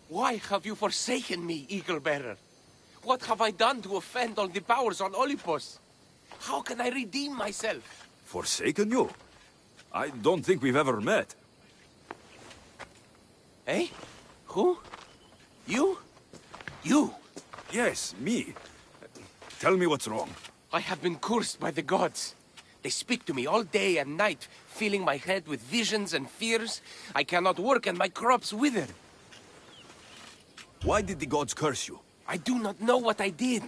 Why have you forsaken me, Eagle-Bearer? What have I done to offend all the powers on Olympus? How can I redeem myself? Forsaken you? I don't think we've ever met. Eh? Who? You? You? Yes, me. Tell me what's wrong. I have been cursed by the gods. They speak to me all day and night, filling my head with visions and fears. I cannot work and my crops wither. Why did the gods curse you? I do not know what I did.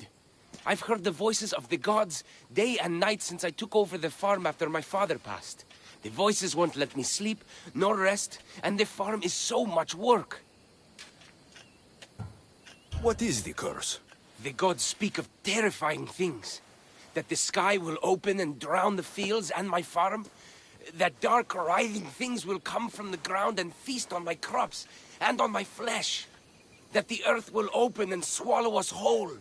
I've heard the voices of the gods day and night since I took over the farm after my father passed. The voices won't let me sleep, nor rest, and the farm is so much work. What is the curse? The gods speak of terrifying things. That the sky will open and drown the fields and my farm. That dark, writhing things will come from the ground and feast on my crops and on my flesh. That the earth will open and swallow us whole.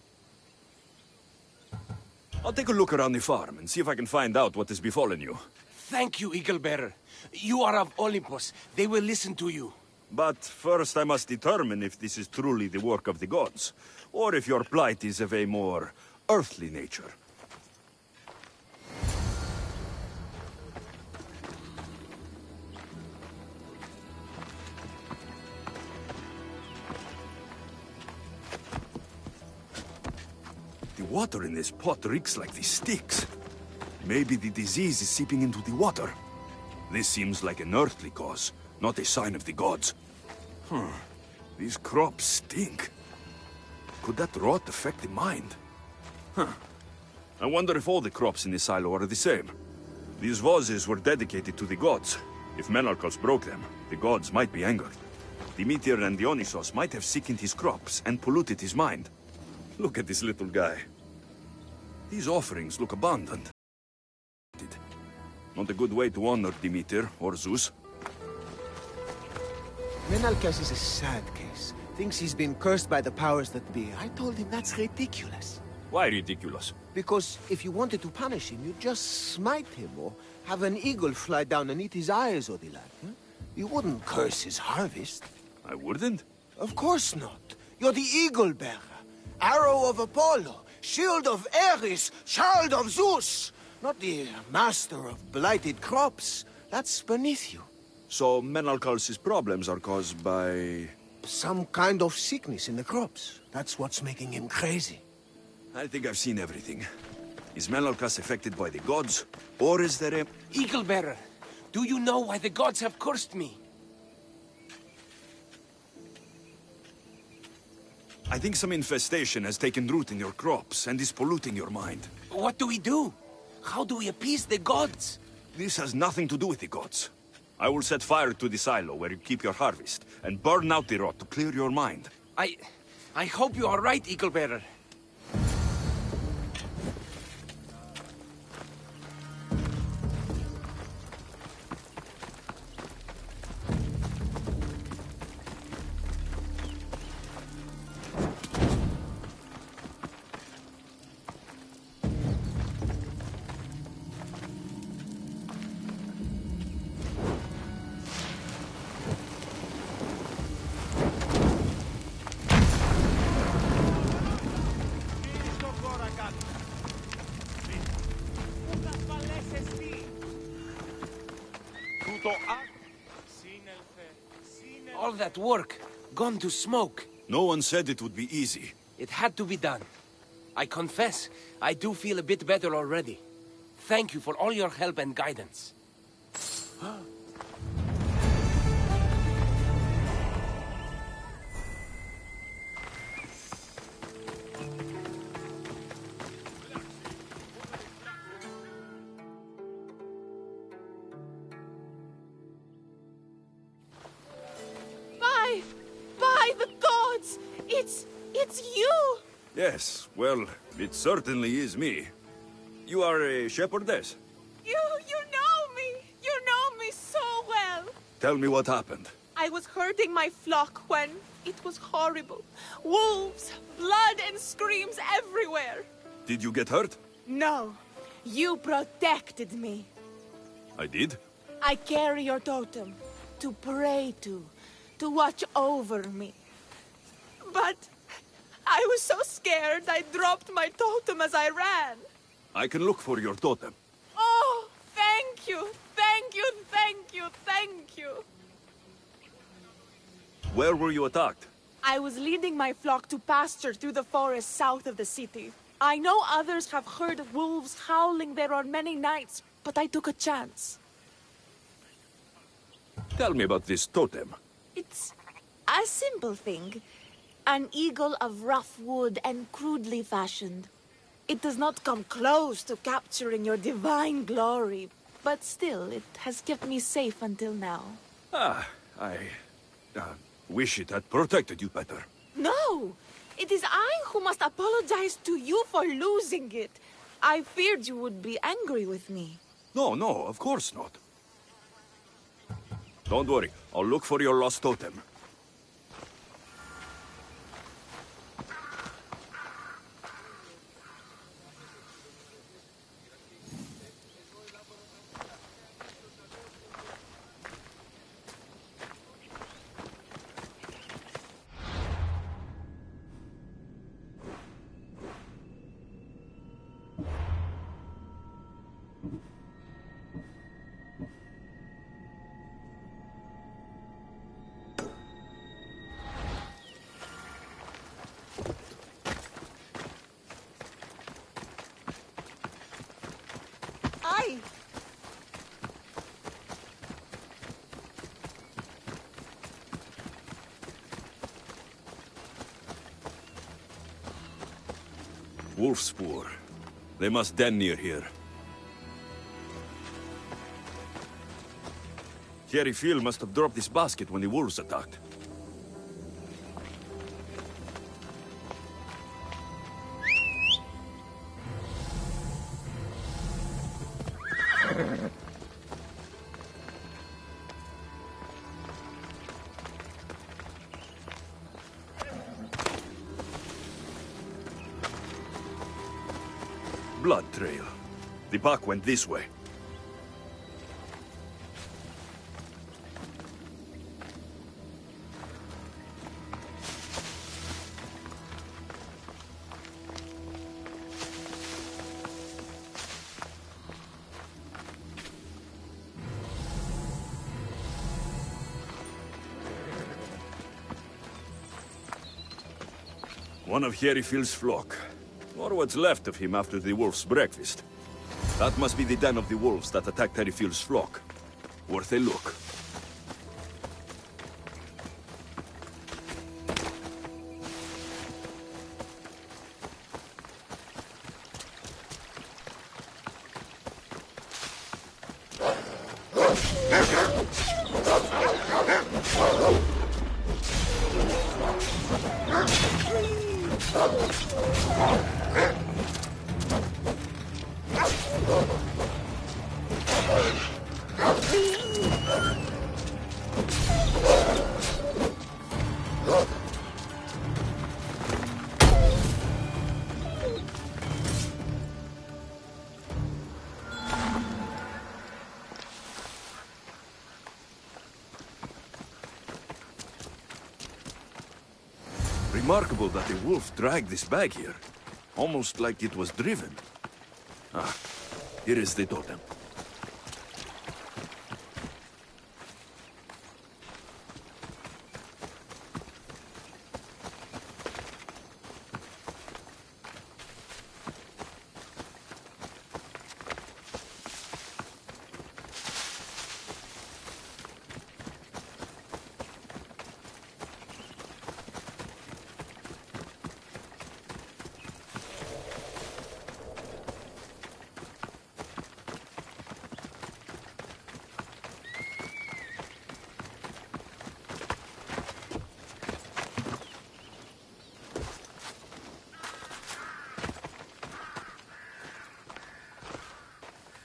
I'll take a look around the farm and see if I can find out what has befallen you. Thank you, Eagle-Bearer. You are of Olympus. They will listen to you. But first I must determine if this is truly the work of the gods, or if your plight is of a more earthly nature. The water in this pot reeks like the sticks. Maybe the disease is seeping into the water. This seems like an earthly cause, not a sign of the gods. These crops stink. Could that rot affect the mind? I wonder if all the crops in this silo are the same. These vases were dedicated to the gods. If Menalcos broke them, the gods might be angered. Demeter and Dionysos might have sickened his crops and polluted his mind. Look at this little guy. These offerings look abundant. Not a good way to honor Demeter or Zeus. Menalcas is a sad case. Thinks he's been cursed by the powers that be. I told him that's ridiculous. Why ridiculous? Because if you wanted to punish him, you'd just smite him or have an eagle fly down and eat his eyes or the like. Huh? You wouldn't curse his harvest. I wouldn't? Of course not. You're the eagle bearer. Arrow of Apollo. Shield of Ares, child of Zeus! Not the master of blighted crops. That's beneath you. So Menalcal's problems are caused by... Some kind of sickness in the crops. That's what's making him crazy. I think I've seen everything. Is Menalcas affected by the gods? Or is there a... Eagle Bearer, do you know why the gods have cursed me? I think some infestation has taken root in your crops and is polluting your mind. What do we do? How do we appease the gods? This has nothing to do with the gods. I will set fire to the silo where you keep your harvest, and burn out the rot to clear your mind. I hope you are right, Eagle Bearer. All that work, gone to smoke. No one said it would be easy. It had to be done. I confess, I do feel a bit better already. Thank you for all your help and guidance. By the gods! It's you! Yes, well, it certainly is me. You are a shepherdess. You know me! You know me so well! Tell me what happened. I was herding my flock when it was horrible. Wolves, blood and screams everywhere. Did you get hurt? No, you protected me. I did? I carry your totem to pray to watch over me. But I was so scared I dropped my totem as I ran. I can look for your totem. Oh, thank you, thank you, thank you, thank you. Where were you attacked? I was leading my flock to pasture through the forest south of the city. I know others have heard of wolves howling there on many nights, but I took a chance. Tell me about this totem. It's a simple thing. An eagle of rough wood and crudely fashioned. It does not come close to capturing your divine glory, but still, it has kept me safe until now. I wish it had protected you better. No! It is I who must apologize to you for losing it. I feared you would be angry with me. No, of course not. Don't worry, I'll look for your lost totem. Wolf spoor. They must den near here. Thierry Phil must have dropped this basket when the wolves attacked. Blood trail. The pack went this way. One of Herifield's flock. Or what's left of him after the wolf's breakfast. That must be the den of the wolves that attacked Herifield's flock. Worth a look. Remarkable that the wolf dragged this bag here. Almost like it was driven. Ah, here is the totem.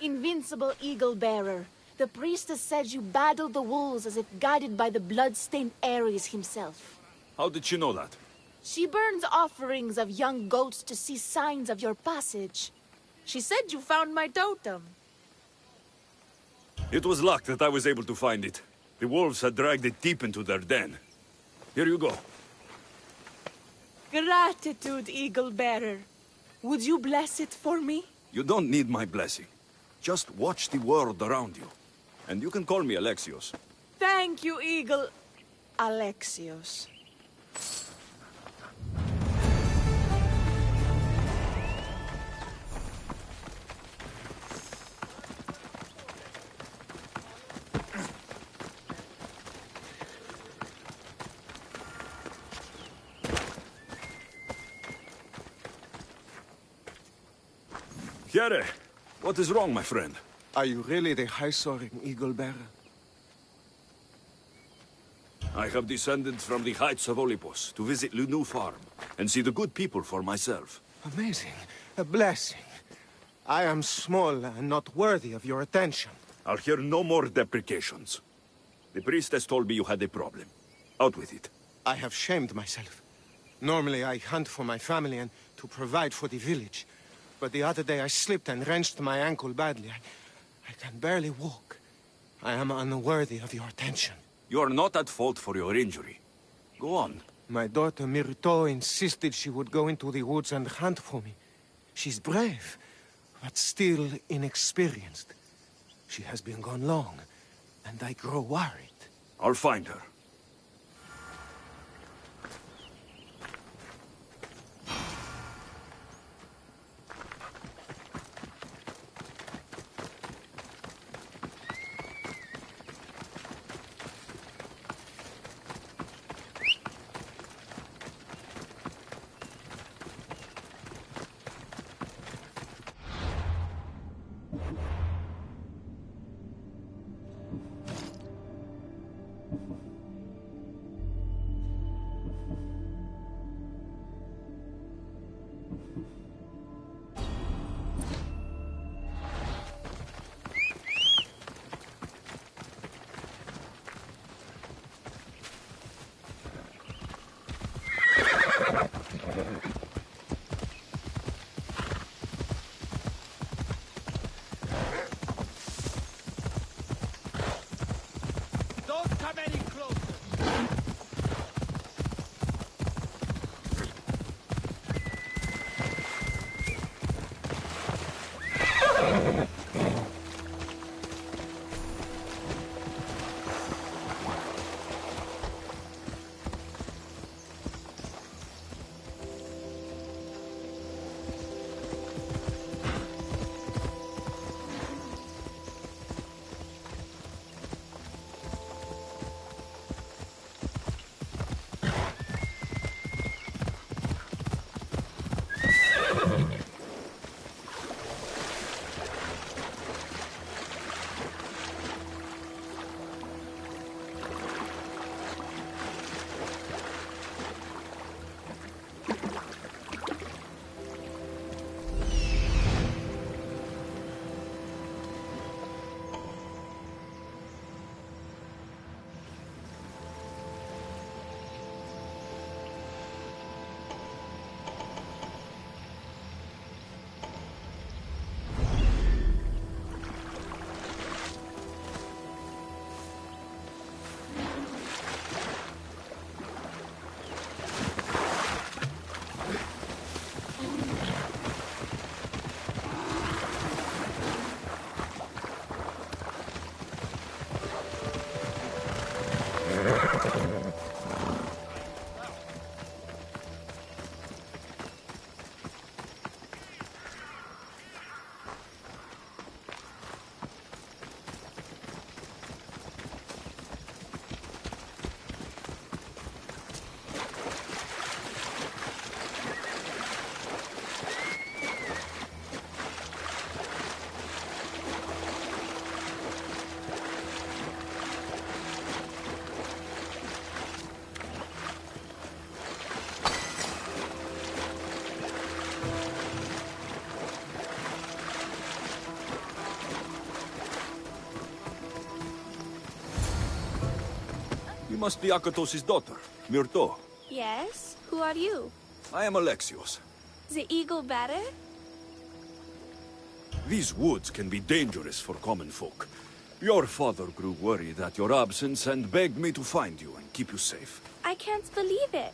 Invincible Eagle Bearer, the priestess said you battled the wolves as if guided by the blood-stained Ares himself. How did she know that? She burns offerings of young goats to see signs of your passage. She said you found my totem. It was luck that I was able to find it. The wolves had dragged it deep into their den. Here you go. Gratitude, Eagle Bearer. Would you bless it for me? You don't need my blessing. Just watch the world around you. And you can call me Alexios. Thank you, Eagle... Alexios. Here, what is wrong, my friend? Are you really the high-soaring Eagle Bearer? I have descended from the heights of Olympus to visit the new farm and see the good people for myself. Amazing. A blessing. I am small and not worthy of your attention. I'll hear no more deprecations. The priestess told me you had a problem. Out with it. I have shamed myself. Normally I hunt for my family and to provide for the village. But the other day I slipped and wrenched my ankle badly. I can barely walk. I am unworthy of your attention. You are not at fault for your injury. Go on. My daughter Myrto insisted she would go into the woods and hunt for me. She's brave, but still inexperienced. She has been gone long, and I grow worried. I'll find her. must be Akatos' daughter, Myrto. Yes? Who are you? I am Alexios. The eagle better? These woods can be dangerous for common folk. Your father grew worried at your absence and begged me to find you and keep you safe. I can't believe it.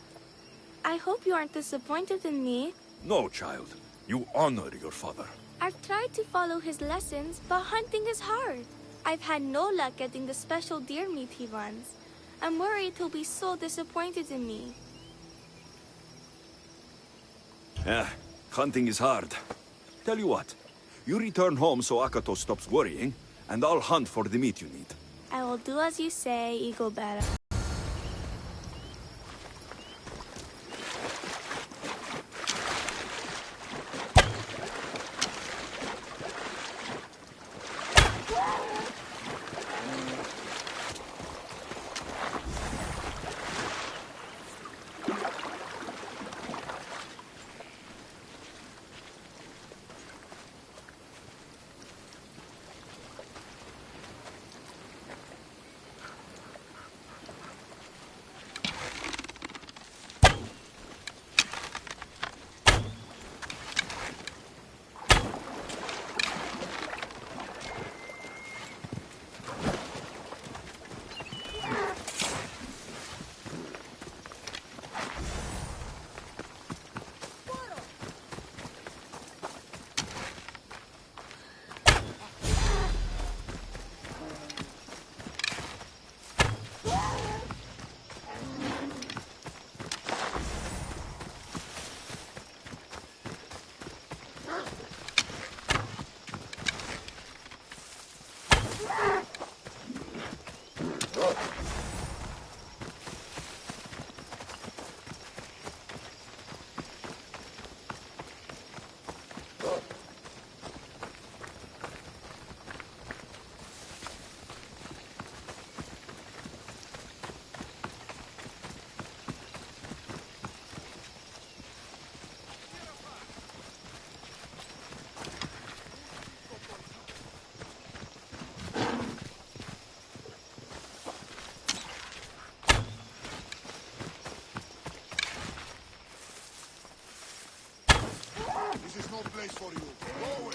I hope you aren't disappointed in me. No, child. You honor your father. I've tried to follow his lessons, but hunting is hard. I've had no luck getting the special deer meat he wants. I'm worried he'll be so disappointed in me. Hunting is hard. Tell you what, you return home so Akatos stops worrying, and I'll hunt for the meat you need. I will do as you say, Eagle Better. This is no place for you. Go away.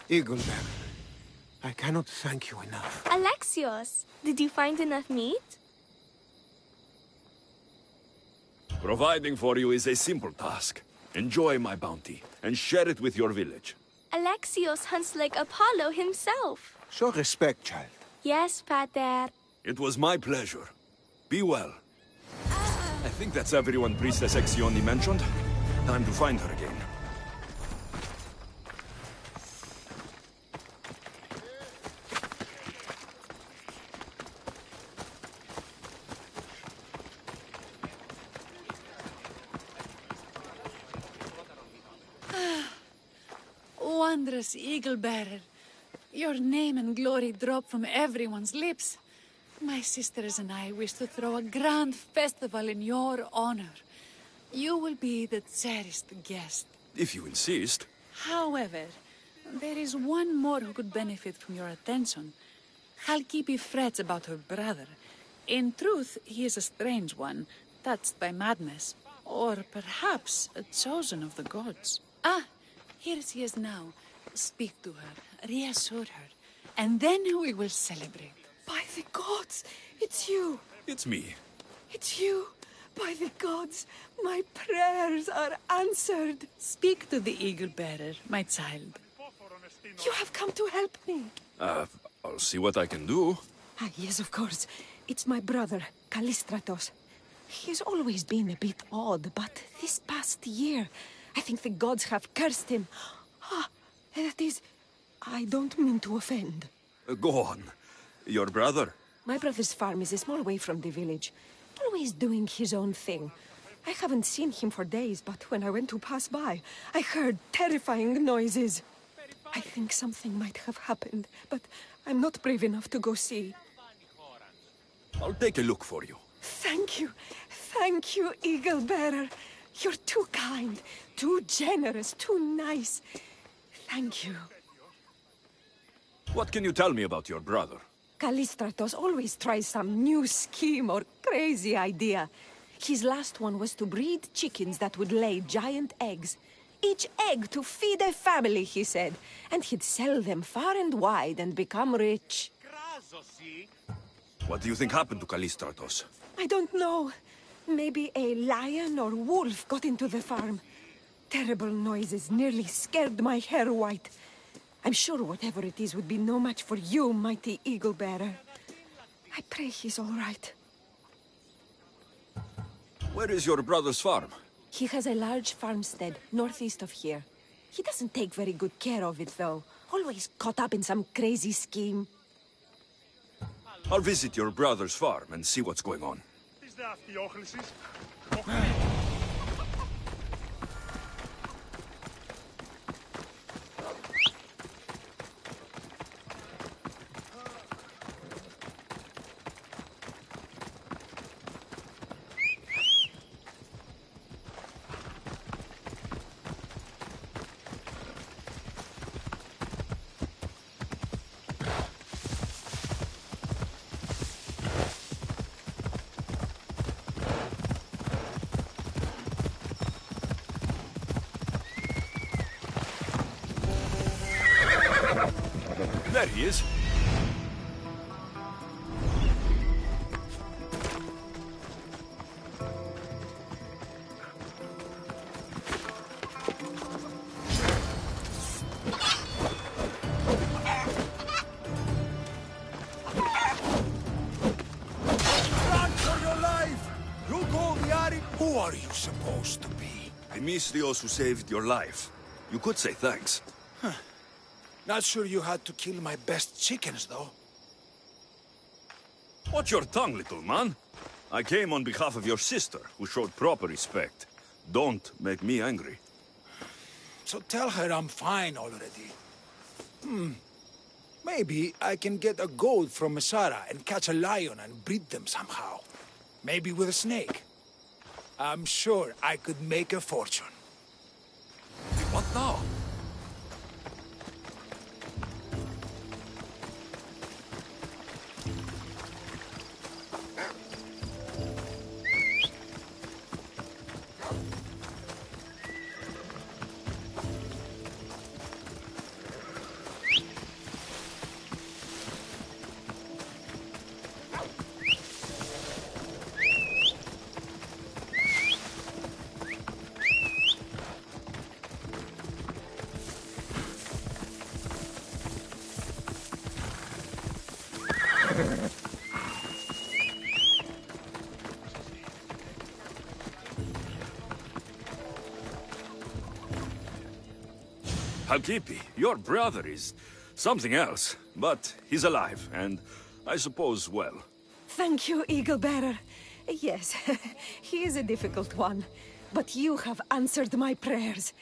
Eagle Bearer, I cannot thank you enough. Alexios, did you find enough meat? Providing for you is a simple task. Enjoy my bounty and share it with your village. Alexios hunts like Apollo himself. Show respect, child. Yes, Pater. It was my pleasure. Be well. I think that's everyone Priestess Exioni mentioned. Time to find her again. Wondrous Eagle-Bearer. Your name and glory drop from everyone's lips. My sisters and I wish to throw a grand festival in your honor. You will be the cherished guest. If you insist. However, there is one more who could benefit from your attention. Halkipi frets about her brother. In truth, he is a strange one, touched by madness. Or perhaps a chosen of the gods. Ah, here she is now. Speak to her, reassure her, and then we will celebrate. By the gods, it's you. It's me. It's you. By the gods, my prayers are answered. Speak to the Eagle-Bearer, my child. You have come to help me. I'll see what I can do. Ah, yes, of course. It's my brother, Callistratos. He's always been a bit odd, but this past year, I think the gods have cursed him. Ah, that is... I don't mean to offend. Go on. Your brother? My brother's farm is a small way from the village. Always doing his own thing. I haven't seen him for days, but when I went to pass by, I heard terrifying noises. I think something might have happened, but I'm not brave enough to go see. I'll take a look for you. Thank you. Thank you, Eagle-Bearer. You're too kind, too generous, too nice. Thank you. What can you tell me about your brother? Callistratos always tries some new scheme or crazy idea. His last one was to breed chickens that would lay giant eggs. Each egg to feed a family, he said. And he'd sell them far and wide and become rich. What do you think happened to Callistratos? I don't know. Maybe a lion or wolf got into the farm. Terrible noises nearly scared my hair white. I'm sure whatever it is would be no match for you, mighty Eagle-Bearer. I pray he's all right. Where is your brother's farm? He has a large farmstead northeast of here. He doesn't take very good care of it, though. Always caught up in some crazy scheme. I'll visit your brother's farm and see what's going on. There he is. Run for your life! You go the Ari. Who are you supposed to be? The Misthios who saved your life. You could say thanks. Not sure you had to kill my best chickens, though. Watch your tongue, little man. I came on behalf of your sister, who showed proper respect. Don't make me angry. So tell her I'm fine already. Maybe I can get a goat from Mesara and catch a lion and breed them somehow. Maybe with a snake. I'm sure I could make a fortune. What now? Alkipi, your brother is something else, but he's alive, and I suppose well. Thank you, Eagle Bearer. Yes, he is a difficult one, but you have answered my prayers.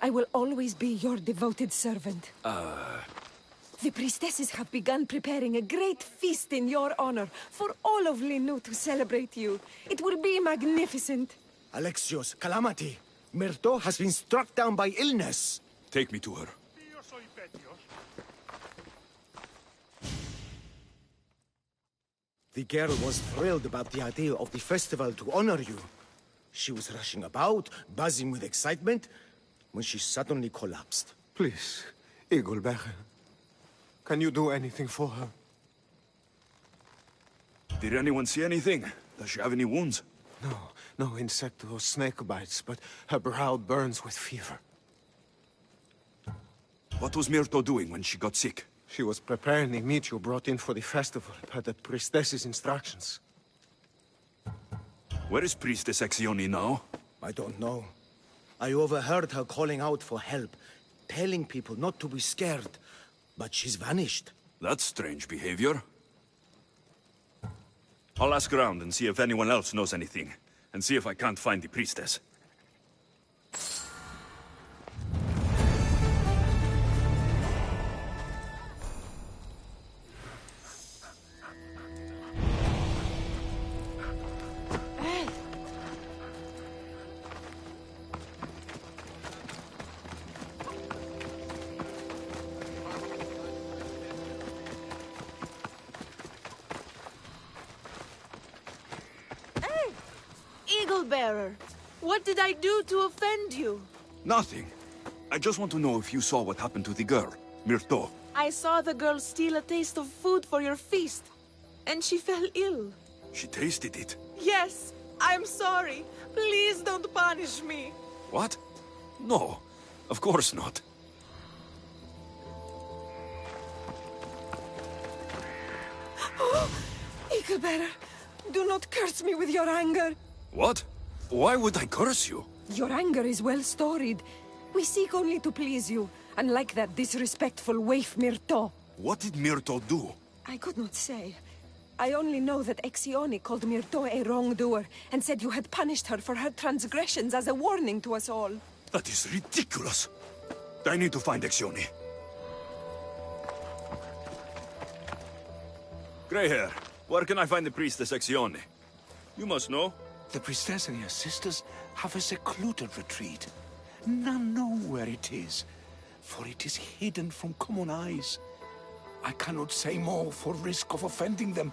I will always be your devoted servant. The priestesses have begun preparing a great feast in your honor for all of Linu to celebrate you. It will be magnificent. Alexios, Calamity, Myrto has been struck down by illness. Take me to her. The girl was thrilled about the idea of the festival to honor you. She was rushing about, buzzing with excitement, when she suddenly collapsed. Please, Eagle Bearer, can you do anything for her? Did anyone see anything? Does she have any wounds? No insect or snake bites, but her brow burns with fever. What was Myrto doing when she got sick? She was preparing the meat you brought in for the festival, per the priestess's instructions. Where is Priestess Exioni now? I don't know. I overheard her calling out for help, telling people not to be scared, but she's vanished. That's strange behavior. I'll ask around and see if anyone else knows anything, and see if I can't find the priestess. Bearer, what did I do to offend you? Nothing. I just want to know if you saw what happened to the girl, Myrto. I saw the girl steal a taste of food for your feast, and she fell ill. She tasted it. Yes, I'm sorry. Please don't punish me. What? No, of course not. Eagle Bearer, do not curse me with your anger. What? Why would I curse you? Your anger is well storied. We seek only to please you, unlike that disrespectful waif Myrto. What did Myrto do? I could not say. I only know that Exioni called Myrto a wrongdoer and said you had punished her for her transgressions as a warning to us all. That is ridiculous. I need to find Exioni. Grey hair, where can I find the priestess Exioni? You must know. The priestess and her sisters have a secluded retreat. None know where it is, for it is hidden from common eyes. I cannot say more for risk of offending them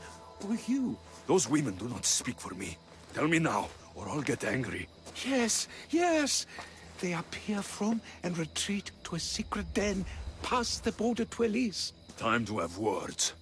or you. Those women do not speak for me. Tell me now, or I'll get angry. Yes, yes. They appear from and retreat to a secret den past the border to Elise. Time to have words.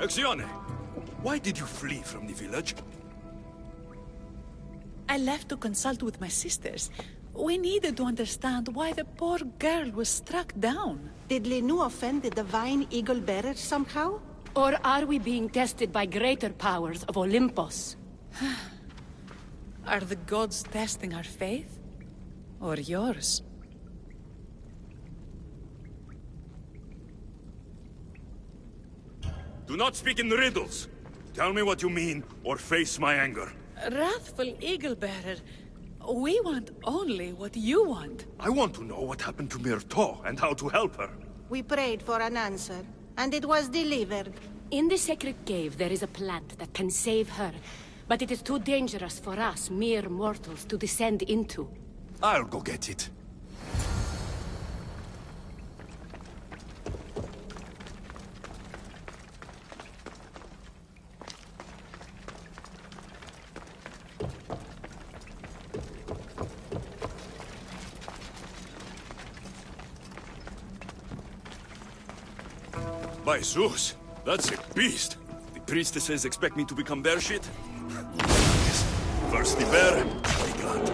Exione, why did you flee from the village? I left to consult with my sisters. We needed to understand why the poor girl was struck down. Did Lenu offend the divine eagle bearer somehow? Or are we being tested by greater powers of Olympus? Are the gods testing our faith? Or yours? Do not speak in riddles. Tell me what you mean, or face my anger. Wrathful eagle bearer, we want only what you want. I want to know what happened to Myrto and how to help her. We prayed for an answer, and it was delivered. In the sacred cave, there is a plant that can save her, but it is too dangerous for us, mere mortals, to descend into. I'll go get it. By Zeus, that's a beast. The priestesses expect me to become bear shit? First the bear, the gland.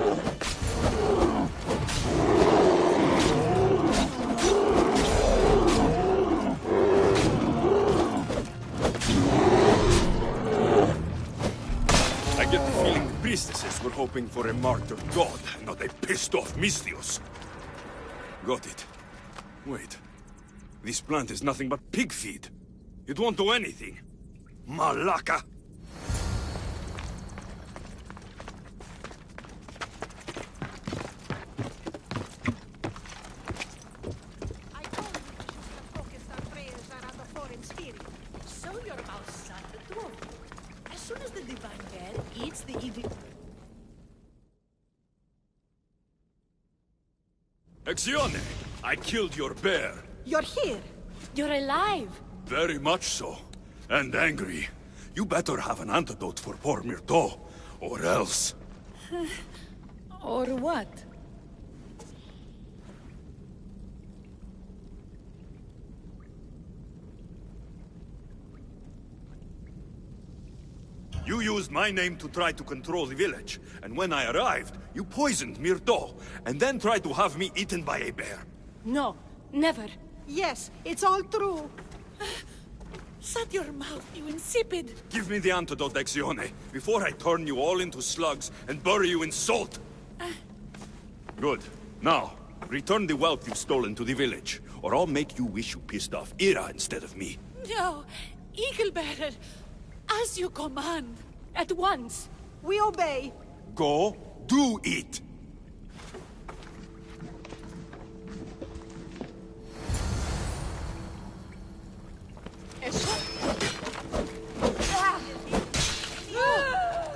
I get the feeling the priestesses were hoping for a martyred god, not a pissed-off Misthios. Got it. Wait. This plant is nothing but pig feed. It won't do anything. Malaka! I told you we should have focused our prayers around the foreign spirit. So your mouth son the truth. As soon as the divine bear eats the evil... Exione! I killed your bear. You're here. You're alive. Very much so. And angry. You better have an antidote for poor Myrto, or else. Or what? You used my name to try to control the village, and when I arrived, you poisoned Myrto, and then tried to have me eaten by a bear. No, never. Yes, it's all true. Shut your mouth, you insipid! Give me the antidote, Exione, before I turn you all into slugs and bury you in salt. Good. Now, return the wealth you've stolen to the village, or I'll make you wish you pissed off Ira instead of me. No, eagle bearer, as you command. At once. We obey. Go, do it!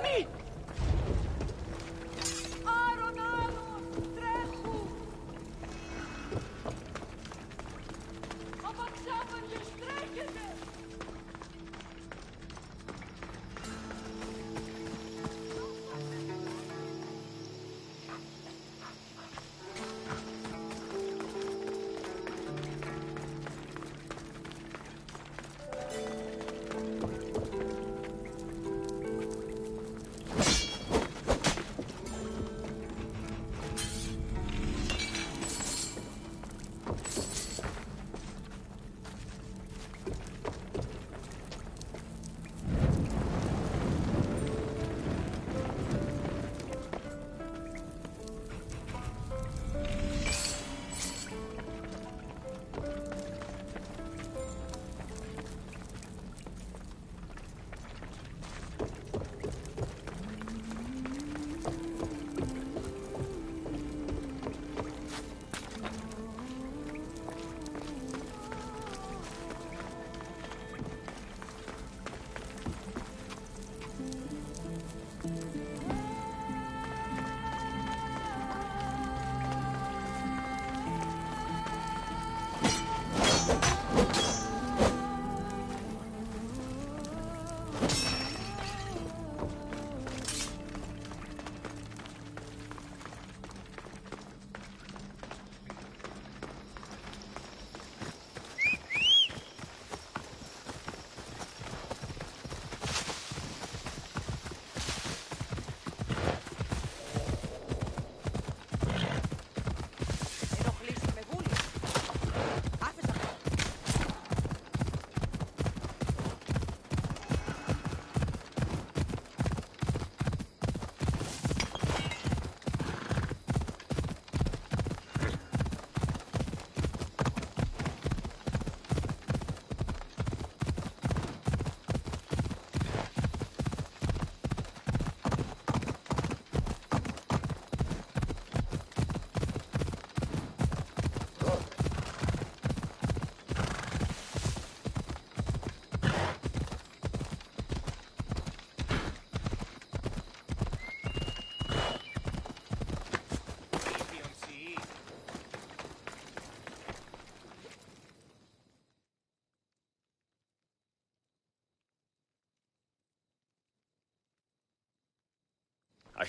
Me!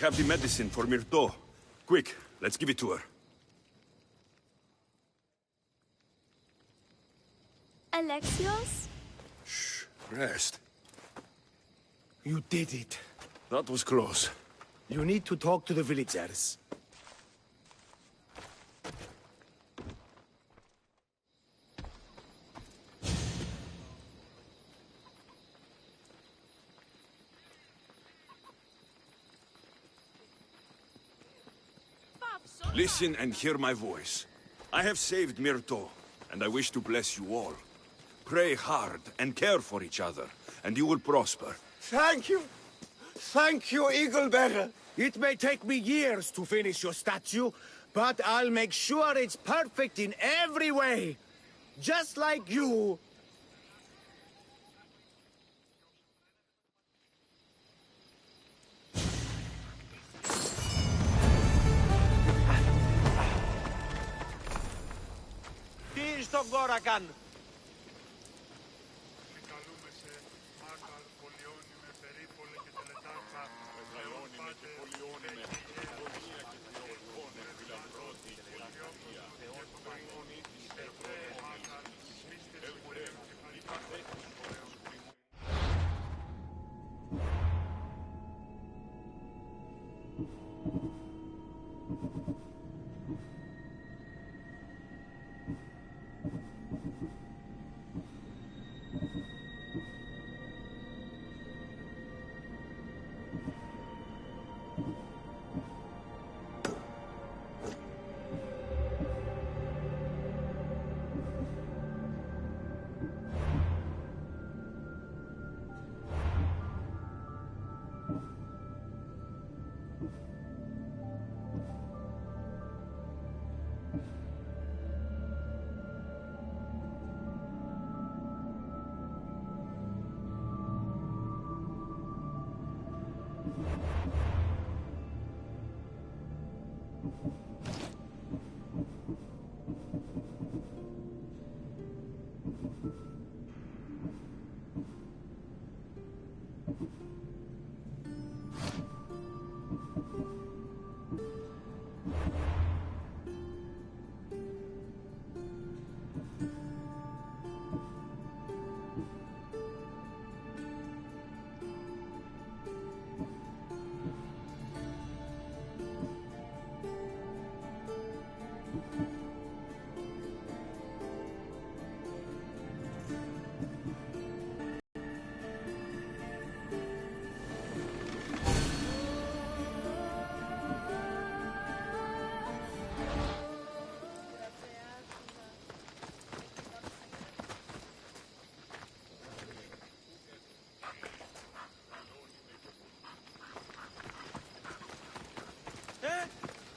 have the medicine for Myrto. Quick, let's give it to her. Alexios? Shh, rest. You did it. That was close. You need to talk to the villagers. Listen and hear my voice. I have saved Myrto, and I wish to bless you all. Pray hard and care for each other, and you will prosper. Thank you. Thank you, Eaglebearer. It may take me years to finish your statue, but I'll make sure it's perfect in every way. Just like you. Τι στον Κόρακαν!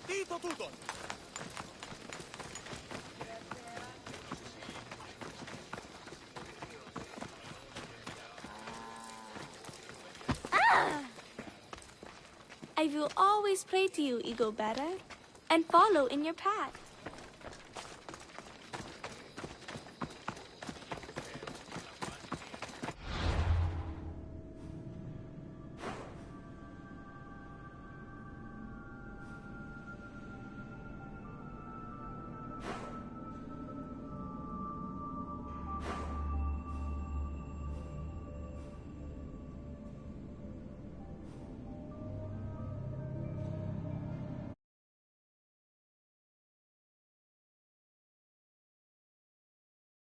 Τι το τούτον! I will always pray to you, Eaglebearer, and follow in your path.